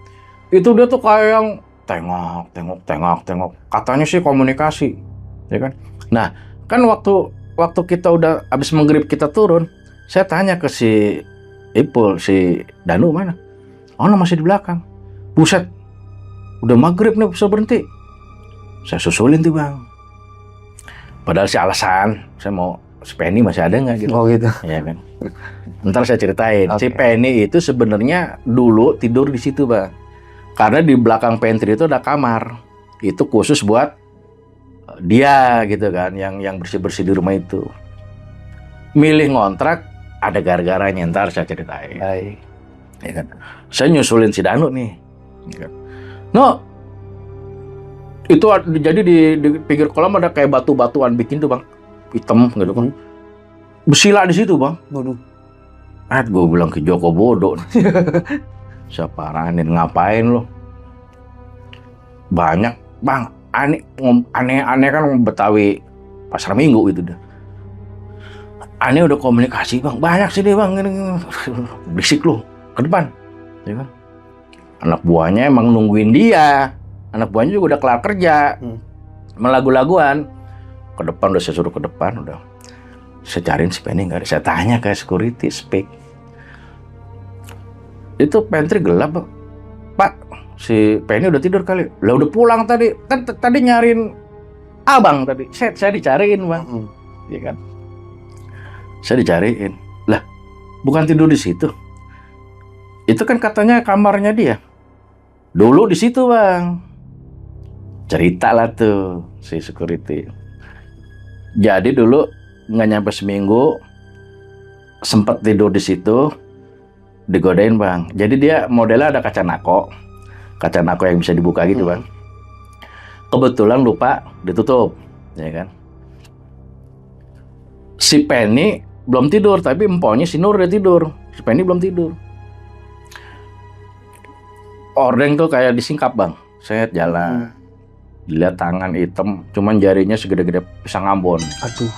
Itu dia tuh kayak yang tengok. Katanya sih komunikasi, ya kan. Nah, kan waktu kita udah habis maghrib kita turun, saya tanya ke si Ipul, si Danu mana? Oh, masih di belakang. Buset, udah maghrib nih bisa berhenti. Saya susulin tuh bang. Padahal si alasan, saya mau si Penny masih ada nggak gitu. Oh gitu. Ya kan. Ntar saya ceritain. Si Penny itu sebenarnya dulu tidur di situ bang. Karena di belakang pantry itu ada kamar. Itu khusus buat dia gitu kan, yang bersih-bersih di rumah itu. Milih ngontrak ada gara-garanya, ntar saya ceritain. Baik. Ya kan. Saya nyusulin si Danu nih. Ya kan. No, itu jadi di pinggir kolam ada kayak batu-batuan bikin tuh bang, hitam gitu kan. Bersila di situ bang. Waduh. Gue bilang ke Joko bodoh. Siapa Ranin ngapain lo? Banyak bang, aneh kan Betawi pasar Minggu itu dah. Aneh udah komunikasi bang, banyak sih deh bang. Berisik lo ke depan, ya kan? Anak buahnya emang nungguin dia. Anak buahnya juga udah kelar kerja. Melagu-laguan. Ke depan udah saya suruh ke depan, udah. Saya cariin si Penny nggak ada. Saya tanya ke security, speak. Itu pantry gelap, Pak. Si Penny udah tidur kali. Lah udah pulang tadi. Kan tadi nyariin abang tadi. Saya dicariin, Bang. Iya kan? Saya dicariin. Lah, bukan tidur di situ. Itu kan katanya kamarnya dia. Dulu di situ, Bang. Cerita lah tuh si security. Jadi dulu nggak nyampe seminggu sempet tidur di situ, digodain, Bang. Jadi dia modelnya ada kaca nako yang bisa dibuka gitu, Bang. Kebetulan lupa ditutup, ya kan. Si Penny belum tidur, tapi empoknya si Nur udah tidur. Si Penny belum tidur. Ordeng tuh kayak disingkap, Bang. Saya jalan. Dilihat tangan hitam, cuman jarinya segede-gede pisang Ambon. Aduh.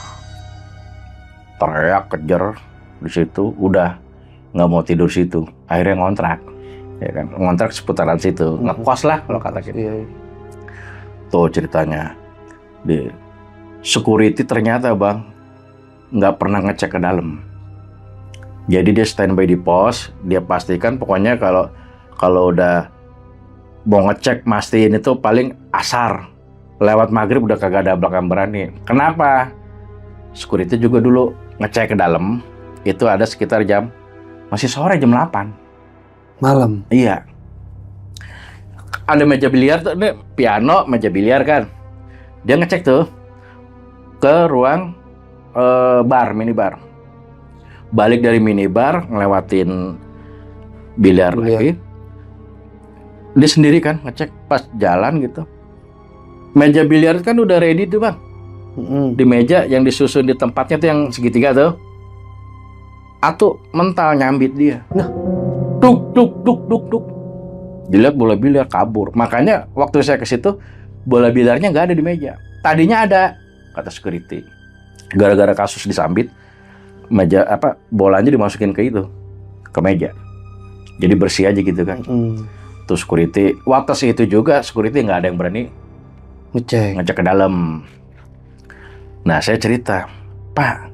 Teriak, kejar di situ, udah nggak mau tidur situ. Akhirnya ngontrak, ya kan? Ngontrak seputaran situ, ngekos lah kalau kata kita. Iya. Tuh ceritanya. Di security ternyata, Bang, nggak pernah ngecek ke dalam. Jadi dia standby di pos, dia pastikan pokoknya kalau udah mau ngecek mastiin itu paling asar. Lewat maghrib udah kagak ada belakang berani. Kenapa? Security juga dulu ngecek ke dalam, itu ada sekitar masih sore jam 8. Malam? Iya. Ada meja biliar tuh, ini piano, meja biliar kan. Dia ngecek tuh ke ruang minibar. Balik dari minibar, ngelewatin biliar lagi. Dia sendiri kan ngecek pas jalan gitu. Meja biliar kan udah ready tuh, Bang. Di meja yang disusun di tempatnya tuh yang segitiga tuh. Atu mental nyambit dia. Nah, duk. Dilihat bola biliar kabur. Makanya waktu saya ke situ bola biliarnya nggak ada di meja. Tadinya ada, kata security. Gara-gara kasus disambit, meja bolanya dimasukin ke meja. Jadi bersih aja gitu kan. Tuh security, waktu itu juga security nggak ada yang berani ngecek ke dalam. Nah saya cerita, Pak,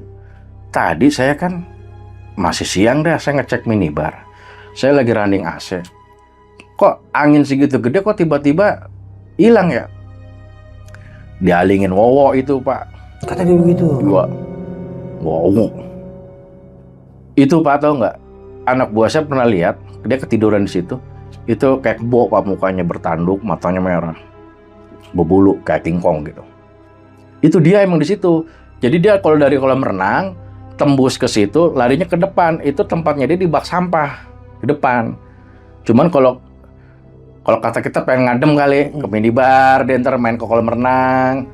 tadi saya kan masih siang dah, saya ngecek minibar, saya lagi running AC, kok angin segitu gede kok tiba-tiba hilang ya? Dialingin wowo itu, Pak. Kata dia begitu? Wowo. Itu, Pak, tahu nggak? Anak buah saya pernah lihat, dia ketiduran di situ. Itu kayak kebo, Pak, mukanya bertanduk, matanya merah, berbulu kayak King Kong gitu. Itu dia emang di situ. Jadi dia kalau dari kolam renang tembus ke situ, larinya ke depan. Itu tempatnya dia di bak sampah di depan. Cuman kalau kata kita pengen ngadem kali ke minibar, dia ntar main ke kolam renang.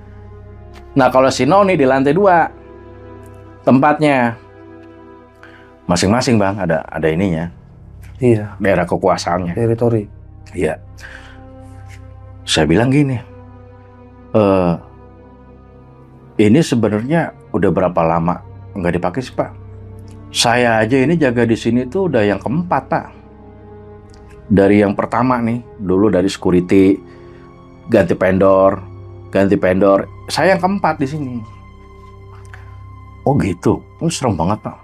Nah kalau si Noni di lantai 2 tempatnya masing-masing, Bang, ada ininya. Iya. Daerah kekuasaannya. Teritori. Iya. Saya bilang gini, ini sebenarnya udah berapa lama nggak dipakai sih, Pak? Saya aja ini jaga di sini tuh udah yang keempat, Pak. Dari yang pertama nih, dulu dari security, ganti vendor, saya yang keempat di sini. Oh gitu, serem banget, Pak.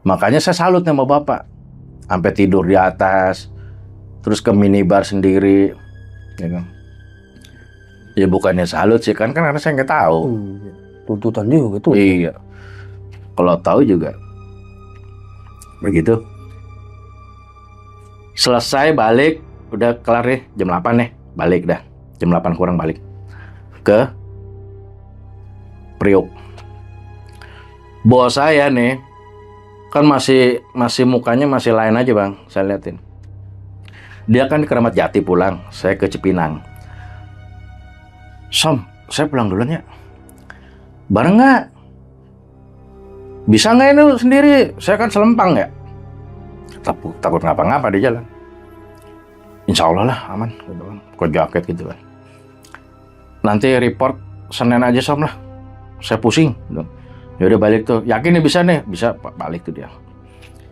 Makanya saya salut sama Bapak. Sampai tidur di atas, terus ke minibar sendiri. Ya kan? Ya bukannya salut sih, kan karena saya nggak tahu. Tuntutan juga tuh. Iya. Kalau tahu juga. Begitu. Selesai balik, udah kelar nih, jam 8 nih. Balik dah. Jam 8 kurang balik. Ke Priok. Bos saya nih, kan masih mukanya masih lain aja, Bang, saya liatin. Dia kan di Keramat Jati pulang, saya ke Cipinang. Som, saya pulang duluan ya. Bareng nggak? Bisa nggak ini sendiri? Saya kan selempang ya. Takut ngapa-ngapa di jalan. Insya Allah lah aman, gitu kan. Kok jaket gitu kan. Nanti report Senin aja, Som lah. Saya pusing. Gitu. Ya udah balik tuh. Yakin nih bisa nih? Bisa, balik tuh dia.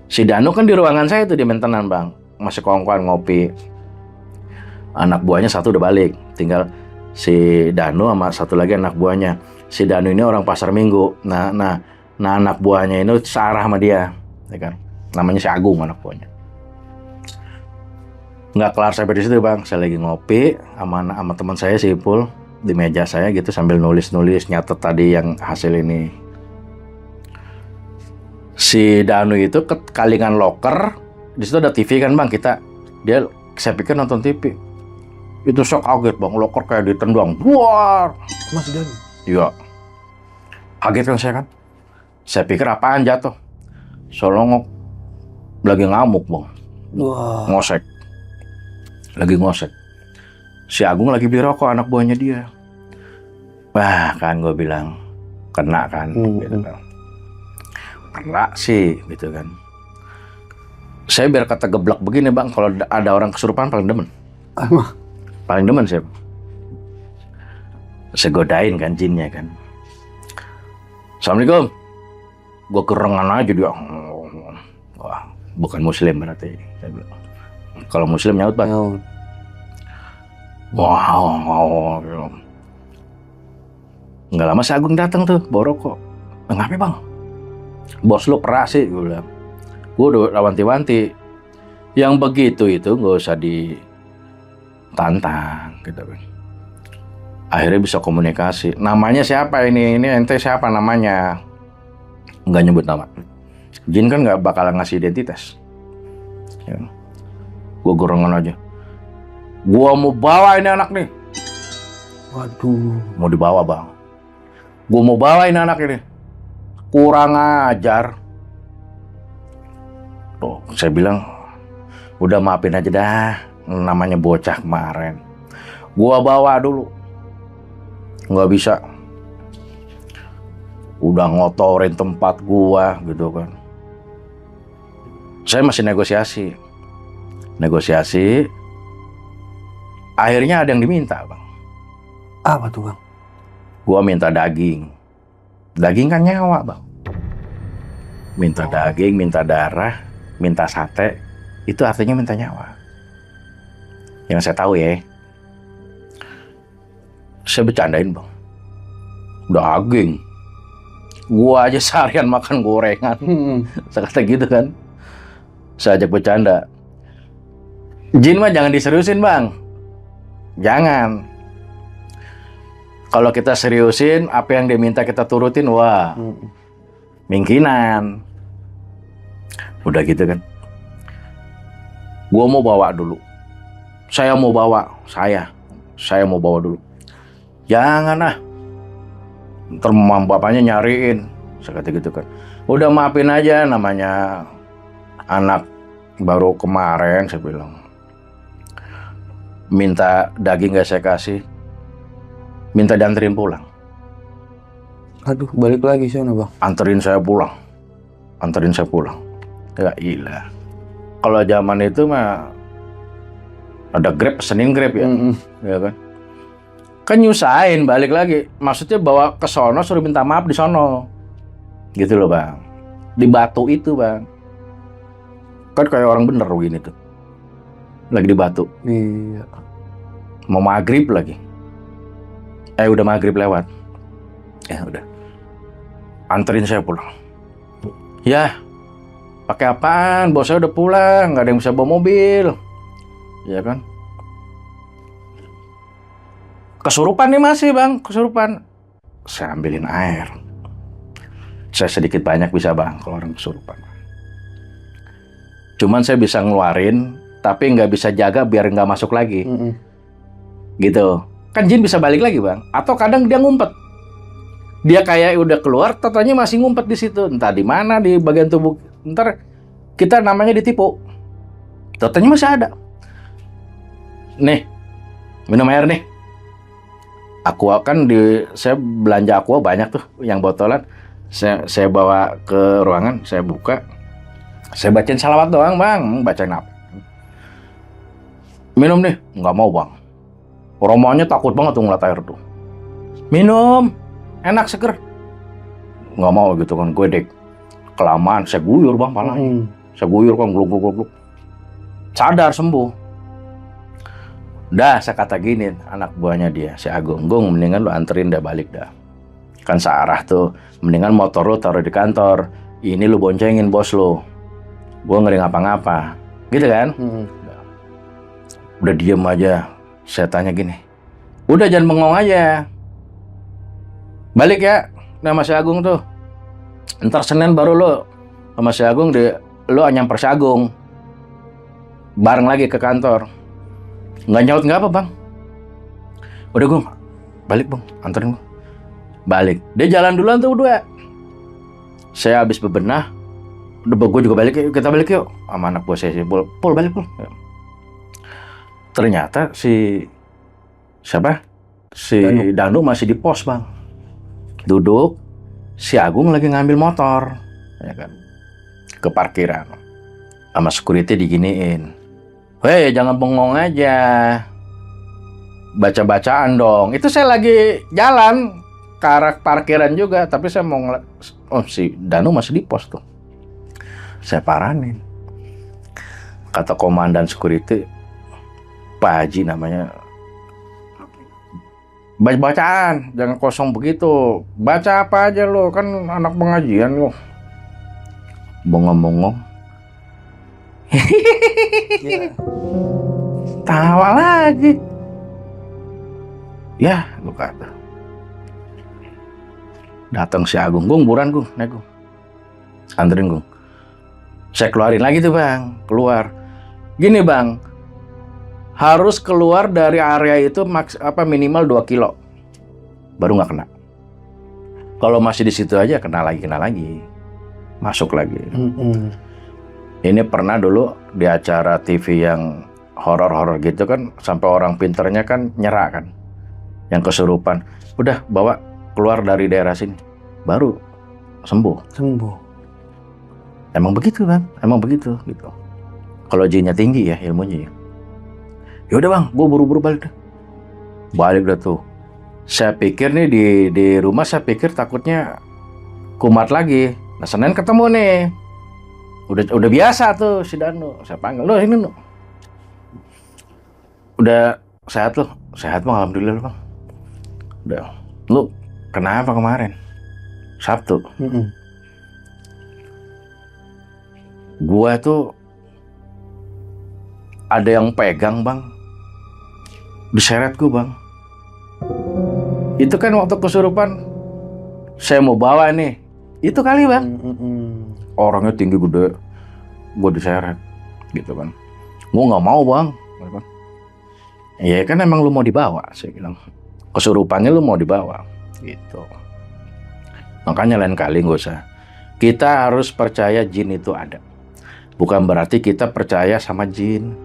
Si Danu kan di ruangan saya tuh di maintenance, Bang. Masih kongkoan ngopi. Anak buahnya satu udah balik. Tinggal Si Danu sama satu lagi anak buahnya. Si Danu ini orang Pasar Minggu. Nah anak buahnya ini searah sama dia, ya kan? Namanya si Agung anak buahnya. Nggak kelar sampai di situ bang, saya lagi ngopi sama teman saya si Ipul di meja saya gitu sambil nulis nyatet tadi yang hasil ini. Si Danu itu ke kalingan loker, di situ ada TV kan bang, saya pikir nonton TV. Itu shock kaget bang, loker kayak ditendang, buar. Mas Danu? Iya. Kaget kan saya kan. Saya pikir apaan jatuh. Solongok lagi ngamuk bang. Wah. Ngosek. Lagi ngosek. Si Agung lagi beli rokok anak buahnya dia. Wah kan gue bilang kena kan. Gitu kan. Kena sih gitu kan. Saya biar kata geblak begini bang, kalau ada orang kesurupan paling demen. Paling demen saya. Saya godain kan jinnya kan. Assalamualaikum. Gue kerengan aja dia. Wah, bukan muslim berarti. Saya bilang. Kalau muslim nyaut bang. Wow. Nggak lama si Agung datang tuh, bawa rokok. Ngapain bang? Bos lu perak sih, gue bilang. Gue udah wanti-wanti. Yang begitu itu nggak usah ditantang, gitu kan. Akhirnya bisa komunikasi. Namanya siapa ini? Ini ente siapa namanya? Nggak nyebut nama. Jin kan nggak bakalan ngasih identitas. Ya. Gue gorengan aja. Gue mau bawa ini anak nih. Waduh. Mau dibawa bang. Gue mau bawa ini anak ini. Kurang ajar. Tuh, saya bilang, udah maafin aja dah. Namanya bocah kemarin. Gue bawa dulu. Nggak bisa. Udah ngotorin tempat gua gitu kan. Saya masih negosiasi. Akhirnya ada yang diminta bang. Apa tuh bang? Gua minta daging. Daging kan nyawa bang. Minta daging, minta darah, minta sate. Itu artinya minta nyawa. Yang saya tahu ya. Saya bercandain bang. Daging. Gua aja seharian makan gorengan. Saya kata gitu kan. Saya ajak bercanda. Jin mah jangan diseriusin bang. Jangan. Kalau kita seriusin, apa yang dia minta kita turutin, wah. Mingkinan. Udah gitu kan. Gua mau bawa dulu. Saya mau bawa dulu. Jangan ah. Ntar bapaknya nyariin. Saya kata gitu kan. Udah maafin aja, namanya anak baru kemarin, saya bilang. Minta daging gak saya kasih. Minta dianterin pulang. Aduh, balik lagi sana bang. Anterin saya pulang. Ya ilah. Kalau zaman itu mah ada Grab, pesenin Grab ya. Ya kan. Kan nyusahin balik lagi. Maksudnya bawa ke sono suruh minta maaf di sono. Gitu loh bang. Di Batu itu bang. Kan kayak orang bener begini tuh. Lagi di Batu. Iya. Mau maghrib lagi. Udah maghrib lewat. Udah. Anterin saya pulang. Ya. Pakai apaan? Bos saya udah pulang. Gak ada yang bisa bawa mobil. Ya kan. Kesurupan nih masih bang, kesurupan. Saya ambilin air. Saya sedikit banyak bisa bang kalau orang kesurupan. Cuman saya bisa ngeluarin, tapi nggak bisa jaga biar nggak masuk lagi. Gitu. Kan jin bisa balik lagi bang. Atau kadang dia ngumpet. Dia kayak udah keluar, tatanya masih ngumpet di situ. Entah di mana di bagian tubuh. Ntar kita namanya ditipu. Tatanya masih ada. Nih, minum air nih. Aqua kan saya belanja Aqua banyak tuh yang botolan. Saya bawa ke ruangan, saya buka. Saya bacain salawat doang bang. Bacain apa? Minum nih. Nggak mau bang. Romonya takut banget tuh ngeliat air tuh. Minum. Enak seger. Nggak mau gitu kan. Gue dek. Kelamaan. Saya guyur bang palanya. Saya guyur kan. Gluk. Sadar sembuh. Dah, saya kata gini, anak buahnya dia, si Agung, Gung, mendingan lu anterin dah balik dah. Kan searah tuh, mendingan motor lu taruh di kantor, ini lu boncengin bos lu. Gua ngeri ngapa-ngapa, gitu kan? Udah diem aja, saya tanya gini, udah jangan bengong aja. Balik ya, sama si Agung tuh. Ntar Senin baru lu sama si Agung, lu nyamper si Agung. Bareng lagi ke kantor. Nggak nyaut nggak apa bang. Udah Gung, balik bang, anterin gue. Balik, dia jalan duluan tuh berdua. Saya habis bebenah, udah gue juga balik yuk, kita balik yuk. Sama anak buah saya, Pul balik Pul. Ternyata si Danu masih di pos bang. Duduk, si Agung lagi ngambil motor, ya kan, ke parkiran. Sama security diginiin. Hei, jangan bengong aja. Baca-bacaan dong. Itu saya lagi jalan ke arah parkiran juga, tapi saya mau si Danu masih di pos tuh. Saya paranin. Kata komandan security, Pak Haji namanya, baca-bacaan, jangan kosong begitu. Baca apa aja lo, kan anak pengajian lo. Bengong-bengong. Tawa lagi. Ya, lu kata. Datang si Agung, Gung, buruan Gung, naik Gung. Anterin Gung. Saya keluarin lagi tuh bang, keluar. Gini bang, harus keluar dari area itu minimal 2 kilo. Baru nggak kena. Kalau masih di situ aja kena lagi. Masuk lagi. Ini pernah dulu di acara TV yang horor-horor gitu kan, sampai orang pinternya kan nyerah kan, yang kesurupan. Udah bawa keluar dari daerah sini, baru sembuh. Emang begitu bang, emang begitu gitu. Kalau jinnya tinggi ya ilmunya ya. Ya udah bang, gue buru-buru balik dah. Balik dah tuh. Saya pikir nih di rumah, saya pikir takutnya kumat lagi. Nah Senin ketemu nih. Udah biasa tuh si Danu. Saya panggil, lo ini lo. Udah sehat lo? Sehat bang, alhamdulillah bang. Udah. Lu kenapa kemarin? Sabtu. Gua tuh ada yang pegang bang. Diseret gua bang. Itu kan waktu kesurupan. Saya mau bawa nih. Itu kali bang. Orangnya tinggi gede, gue diseret, gitu kan. Gue nggak mau bang, ya kan emang lu mau dibawa, saya bilang. Kesurupannya lu mau dibawa, gitu. Makanya lain kali nggak usah. Kita harus percaya jin itu ada. Bukan berarti kita percaya sama jin.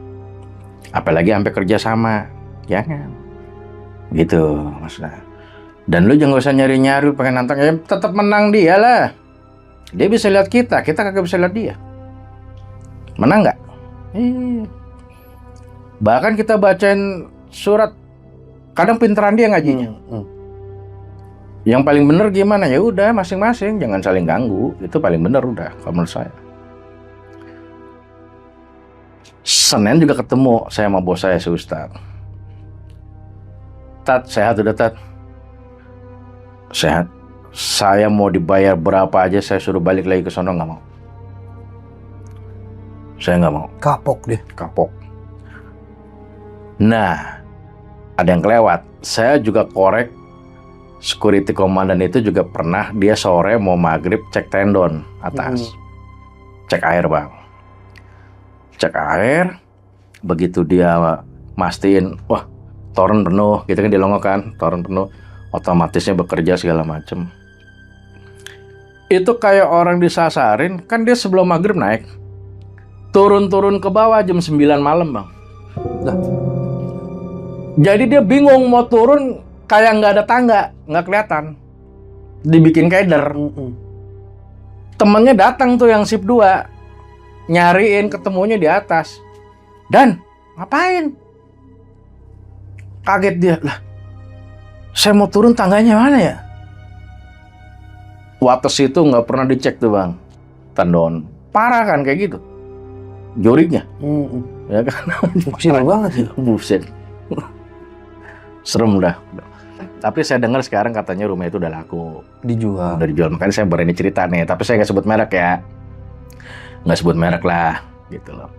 Apalagi sampai kerja sama, jangan. Gitu, maksudnya. Dan lu jangan usah nyari-nyari pengen nantang, ya tetap menang dia lah. Dia bisa lihat kita kagak bisa lihat dia. Menang nggak? Bahkan kita bacain surat, kadang pinteran dia ngajinya. Yang paling bener gimana? Ya udah masing-masing, jangan saling ganggu. Itu paling bener udah, kalau menurut saya. Senin juga ketemu saya sama bos saya si Ustadz. Tat, sehat udah Tat? Sehat. Saya mau dibayar berapa aja saya suruh balik lagi ke sono, nggak mau. Saya nggak mau. Kapok deh. Kapok. Nah, ada yang kelewat. Saya juga korek security komandan itu juga pernah dia sore mau maghrib cek tendon atas. Cek air bang. Cek air. Begitu dia mastiin, wah toren penuh, gitu kan dilongokkan, toren penuh. Otomatisnya bekerja segala macem. Itu kayak orang disasarin, kan dia sebelum maghrib naik, turun ke bawah jam 9 malam bang. Jadi dia bingung mau turun, kayak nggak ada tangga, nggak kelihatan, dibikin keder. Temennya datang tuh yang shift 2, nyariin ketemunya di atas. Dan ngapain? Kaget dia, lah saya mau turun tangganya mana ya? Wates itu nggak pernah dicek tuh bang, tendon parah kan kayak gitu, joriknya, ya kan? Kecil banget ya. Buset, Serem dah. Tapi saya dengar sekarang katanya rumah itu udah laku, Dijual. udah dijual. Makanya saya berani cerita nih. Tapi saya nggak sebut merek ya, nggak sebut merek lah, gitu loh.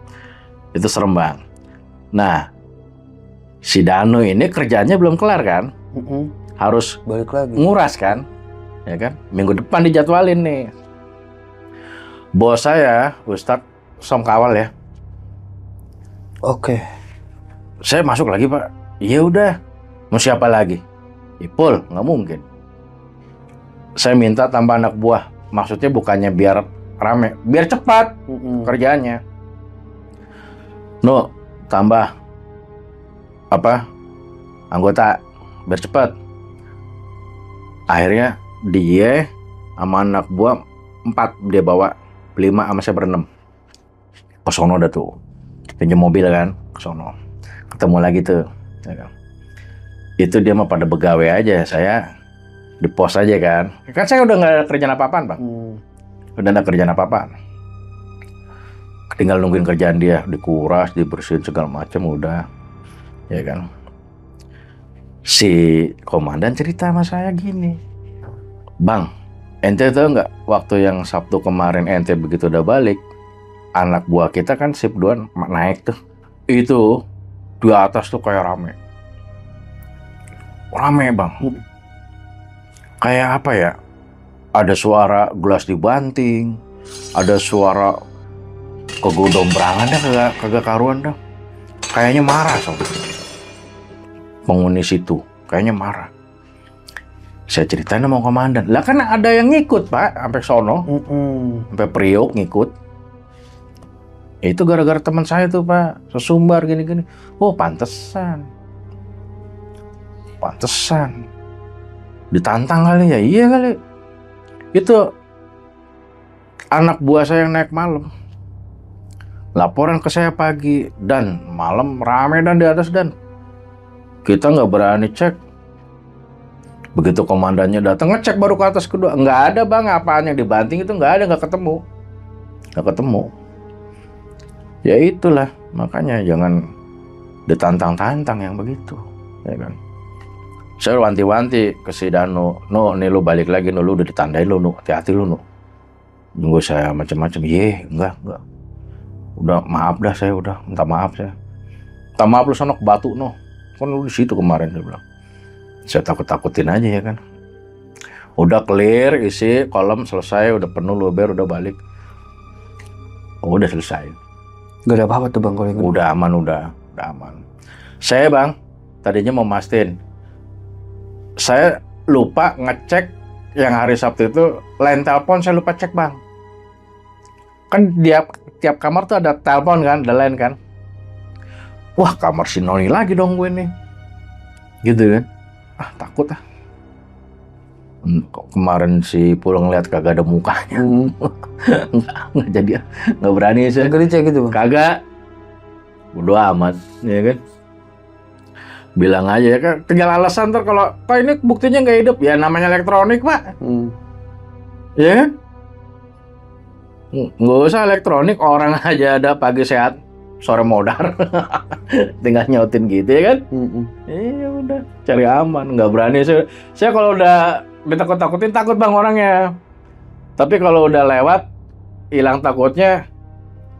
Itu serem bang. Nah, si Danu ini kerjanya belum kelar kan? Harus Balik lagi. nguras kan, ya kan? Minggu depan dijadwalin nih. Bos saya, Ustadz Somkawal ya. Oke. Saya masuk lagi pak. Ya udah, mau siapa lagi? Ipul, nggak mungkin. Saya minta tambah anak buah. Maksudnya bukannya biar rame, biar cepat kerjaannya. No, tambah apa? Anggota, biar cepat. Akhirnya dia sama anak buah 4 dia bawa, 5 sama saya berenam. Ke sono dah tuh. Pinjam mobil kan, ke sono. Ketemu lagi tuh. Ya kan? Itu dia mah pada begawe aja, saya di pos aja kan. Kan saya udah nggak ada kerjaan apa-apaan bang. Udah nggak kerjaan apa-apaan. Tinggal nungguin kerjaan dia, dikuras, dibersihin segala macam udah. Ya kan. Si komandan cerita sama saya gini. Bang, ente tahu nggak waktu yang Sabtu kemarin ente begitu udah balik, anak buah kita kan sip 2 naik tuh. Itu di atas tuh kayak rame bang. Kayak apa ya? Ada suara gelas dibanting, ada suara kegodombrangan dah, kagak karuan dah. Kayaknya marah sob. Penghuni situ, kayaknya marah. Saya ceritain sama komandan. Lah kan ada yang ngikut pak, sampai sono, sampai Priok ngikut. Itu gara-gara teman saya tuh pak, sesumbar gini-gini. Oh pantesan. Ditantang kali ya, iya kali. Itu anak buah saya yang naik malam. Laporan ke saya pagi dan malam rame dan di atas dan kita nggak berani cek. Begitu komandannya datang ngecek baru ke atas kedua, nggak ada bang, apaan yang dibanting itu nggak ada, nggak ketemu. Ya itulah makanya jangan ditantang-tantang yang begitu, ya kan. Saya wanti-wanti ke si Danu, no, nih lu balik lagi, no, lu udah ditandain lu, no, hati-hati lu, no. Nunggu saya macam-macam, enggak. Udah maaf dah saya, udah minta maaf saya. Minta maaf lu sono ke Batu, no. Kan lu di situ kemarin, saya bilang. Saya takut-takutin aja ya kan. Udah clear, isi kolom selesai, udah penuh luber, udah balik. Oh, udah selesai. Gak ada apa-apa tuh bang kalau yang Udah aman. Saya bang, tadinya mau mastiin. Saya lupa ngecek yang hari Sabtu itu line telepon, saya lupa cek bang. Kan tiap kamar tuh ada telepon kan, ada line kan. Wah kamar si Noni lagi dong gue nih. Gitu kan. Takut ah. Kemarin si pulang lihat kagak ada mukanya. Nggak jadi, nggak berani saya. Kagak dicek gitu bang? Kagak. Bodo amat, ya kan. Bilang aja ya kan, tinggal alasan ntar kalau kok ini buktinya nggak hidup, ya namanya elektronik pak. Ya kan? Nggak usah elektronik, orang aja ada pagi sehat, sore modar. Tinggal nyautin gitu ya kan. Iya udah, cari aman, nggak berani. Saya kalau udah ditakut-takutin takut bang orangnya. Tapi kalau udah lewat, hilang takutnya,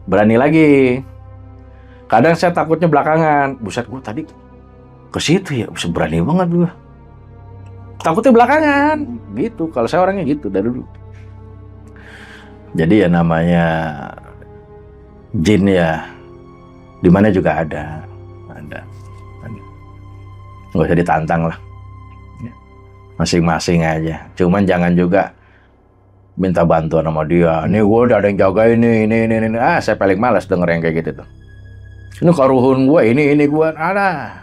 berani lagi. Kadang saya takutnya belakangan. Buset gue tadi ke situ ya, bisa berani banget gue. Takutnya belakangan, gitu. Kalau saya orangnya gitu dari dulu. Jadi ya namanya jin ya, di mana juga ada. Nggak usah ditantang lah. Masing-masing aja. Cuman jangan juga minta bantuan sama dia. Nih gue udah ada yang jaga ini. Saya paling malas denger yang kayak gitu tuh. Ini karuhun gue, ini gue ada.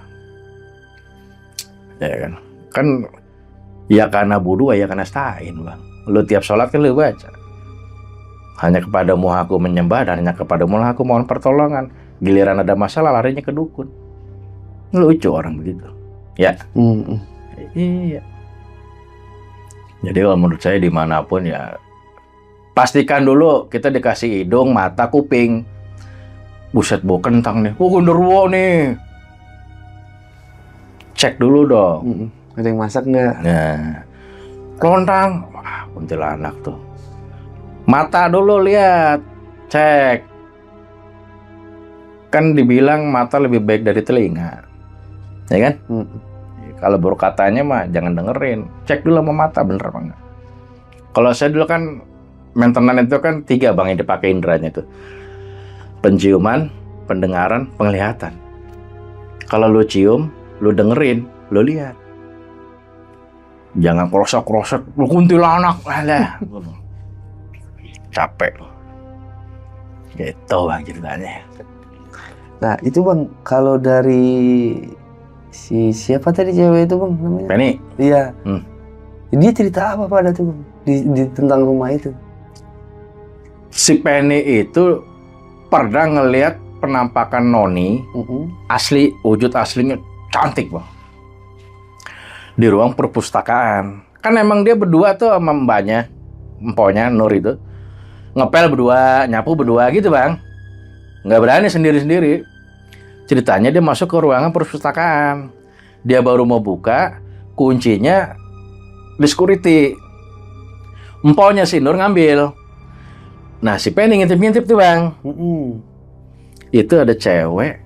Ya kan ya karena budu ya karena stain bang. Lu tiap sholat kan lu baca hanya kepadamu aku menyembah dan hanya kepadamu aku mohon pertolongan. Giliran ada masalah larinya ke dukun. Lucu orang begitu ya. Iya. Jadi kalau menurut saya dimanapun ya pastikan dulu kita dikasih hidung, mata, kuping. Buset bau kentang nih, genderuwo nih. cek dulu dong. Ada yang masak nggak? Nah, lontang, wah kuntilanak tuh. Mata dulu lihat, cek. Kan dibilang mata lebih baik dari telinga, ya kan? Kalau baru katanya mah jangan dengerin, cek dulu sama mata bener apa enggak. Kalau saya dulu kan maintenance itu kan 3 bang yang dipakai inderanya itu, penciuman, pendengaran, penglihatan. Kalau lu cium, lu dengerin, lu lihat. Jangan krosok-krosok, lu kuntilanak, alah. Capek. Gitu bang ceritanya. Nah itu bang, kalau dari siapa tadi cewek itu bang namanya? Penny. Iya. Dia cerita apa pada tuh bang di tentang rumah itu? Si Penny itu pernah ngelihat penampakan Noni asli, wujud aslinya cantik bang, di ruang perpustakaan. Kan emang dia berdua tuh sama mbaknya, emponya Nur itu ngepel berdua, nyapu berdua gitu bang, nggak berani sendiri-sendiri. Ceritanya dia masuk ke ruangan perpustakaan, dia baru mau buka, kuncinya di security, emponya si Nur ngambil. Nah si Penny ngintip-ngintip tuh bang. Itu ada cewek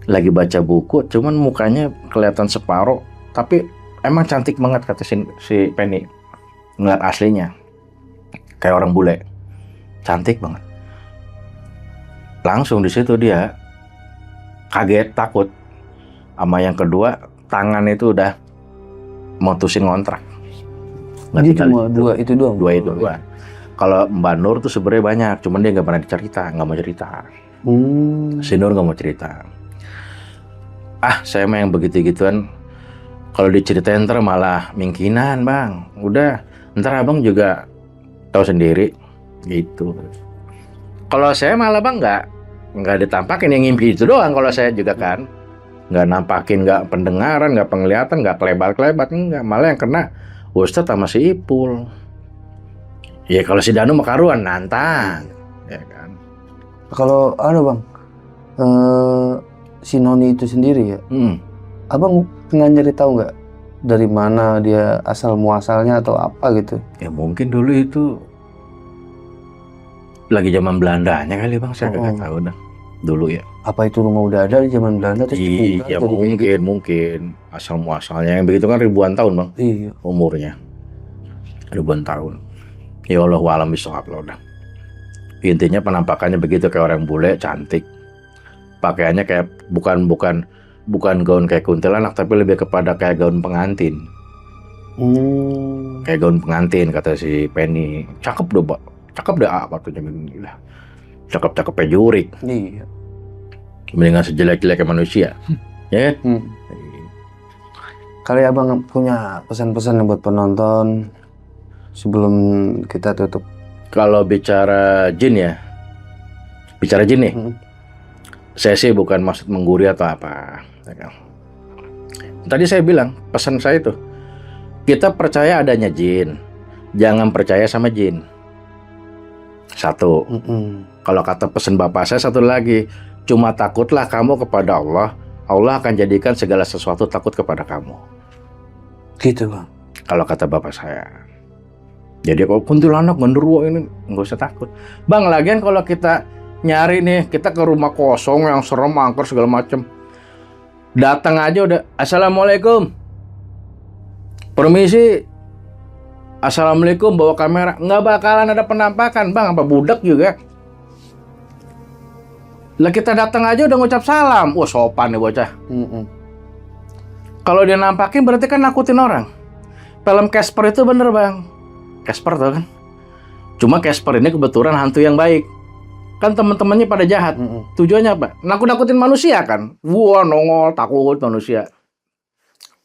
lagi baca buku, cuman mukanya kelihatan separuh, tapi emang cantik banget kata si Penny. Ngeliat aslinya kayak orang bule, cantik banget. Langsung di situ dia kaget, takut. Sama yang kedua, tangan itu udah mutusin ngontrak. Dia cuma dua itu doang. Dua. Kalau Mbak Nur tuh sebenarnya banyak, cuman dia nggak pernah cerita, nggak mau cerita. Si Nur nggak mau cerita. Saya mah yang begitu-gituan, kalau diceritain ntar malah mingkinan bang. Udah, ntar abang juga tahu sendiri, gitu. Kalau saya malah bang nggak ditampakin, yang ngimpi itu doang. Kalau saya juga kan nggak nampakin, nggak pendengaran, nggak penglihatan, nggak kelebat, nggak. Malah yang kena Ustadz sama si Ipul. Ya kalau si Danu makaruan nantang, ya kan. Kalau ada bang, si Noni itu sendiri ya, abang pernah nyari tahu nggak dari mana dia asal muasalnya atau apa gitu? Ya mungkin dulu itu lagi zaman Belandanya kali bang, saya nggak tahu dah. Dulu ya. Apa itu rumah udah ada di zaman Belanda terus ditinggal? Iya mungkin asal muasalnya yang begitu kan ribuan tahun bang. Iya. Umurnya ribuan tahun. Ya Allah alam bishawab lah udah. Intinya penampakannya begitu, kayak orang bule, cantik. Pakaiannya kayak bukan gaun kayak kuntilanak, tapi lebih kepada kayak gaun pengantin. Kayak gaun pengantin kata si Penny. Cakep deh pak, cakep deh katanya gila. Cakep-cakepnya jurik. Iya. Mendingan sejelek-jeleknya manusia. Ya kan? Kali abang punya pesan-pesan buat penonton sebelum kita tutup? Kalau bicara jin nih, saya sih bukan maksud menggurui atau apa. Tadi saya bilang, pesan saya itu, kita percaya adanya jin, jangan percaya sama jin. Satu. Kalau kata pesan bapak saya satu lagi, cuma takutlah kamu kepada Allah, Allah akan jadikan segala sesuatu takut kepada kamu. Gitu bang. Kalau kata bapak saya. Jadi kalau kuntilanak genderuwo ini nggak usah takut. Bang, lagian kalau kita nyari nih, kita ke rumah kosong yang serem, angker segala macem, datang aja udah assalamualaikum, permisi, assalamualaikum, bawa kamera, nggak bakalan ada penampakan bang, apa budak juga. Lah kita datang aja udah ngucap salam, wah sopan nih bocah. Kalau dia nampakin berarti kan nakutin orang. Film Casper itu bener bang. Casper tau kan? Cuma Casper ini kebetulan hantu yang baik. Kan teman-temannya pada jahat. Tujuannya apa? Nakut-nakutin manusia kan? Wah nongol, takut manusia.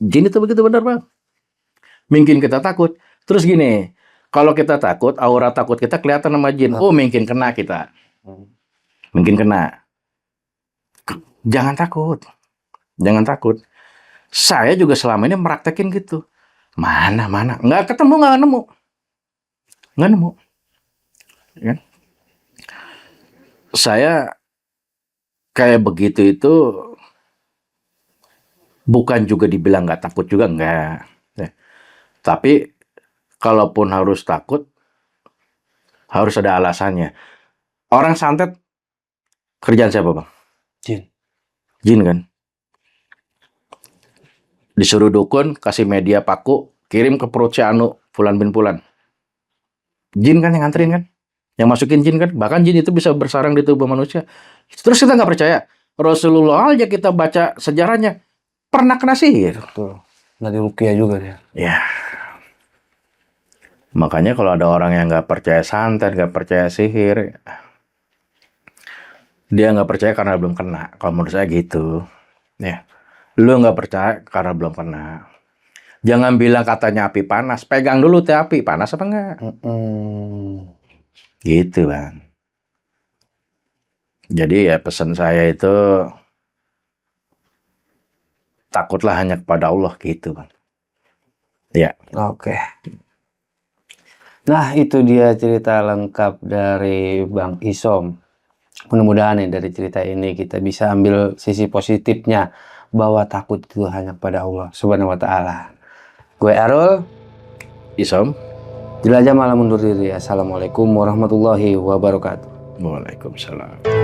Jin itu begitu benar bang. Mungkin kita takut. Terus gini, kalau kita takut, aura takut kita kelihatan sama jin. Oh mungkin kena kita. Mungkin kena. Jangan takut. Jangan takut. Saya juga selama ini meraktekin gitu. Mana. Nggak ketemu, nggak nemu. Ya. Saya kayak begitu itu Bukan juga dibilang nggak takut juga nggak. Ya. Tapi kalaupun harus takut, harus ada alasannya. Orang santet kerjaan siapa bang? Jin. Jin kan? Disuruh dukun, kasih media paku, kirim ke perut si Anu, Fulan bin Fulan. Jin kan yang nganterin kan? Yang masukin jin kan? Bahkan jin itu bisa bersarang di tubuh manusia. Terus kita nggak percaya. Rasulullah aja kita baca sejarahnya. Pernah kena sihir. Betul. Nanti ruqyah juga dia. Ya. Makanya kalau ada orang yang nggak percaya santet, nggak percaya sihir, dia nggak percaya karena belum kena. Kalau menurut saya gitu. Ya. Lu nggak percaya karena belum kena. Jangan bilang katanya api panas. Pegang dulu teh api. Panas apa enggak? Gitu bang. Jadi ya pesan saya itu takutlah hanya kepada Allah gitu bang. Ya. Oke. Nah, itu dia cerita lengkap dari Bang Isom. Mudah-mudahan nih dari cerita ini kita bisa ambil sisi positifnya bahwa takut itu hanya kepada Allah Subhanahu wa taala. Gue Errol, Isom. jelajah malam undur diri. Assalamualaikum warahmatullahi wabarakatuh. Waalaikumsalam.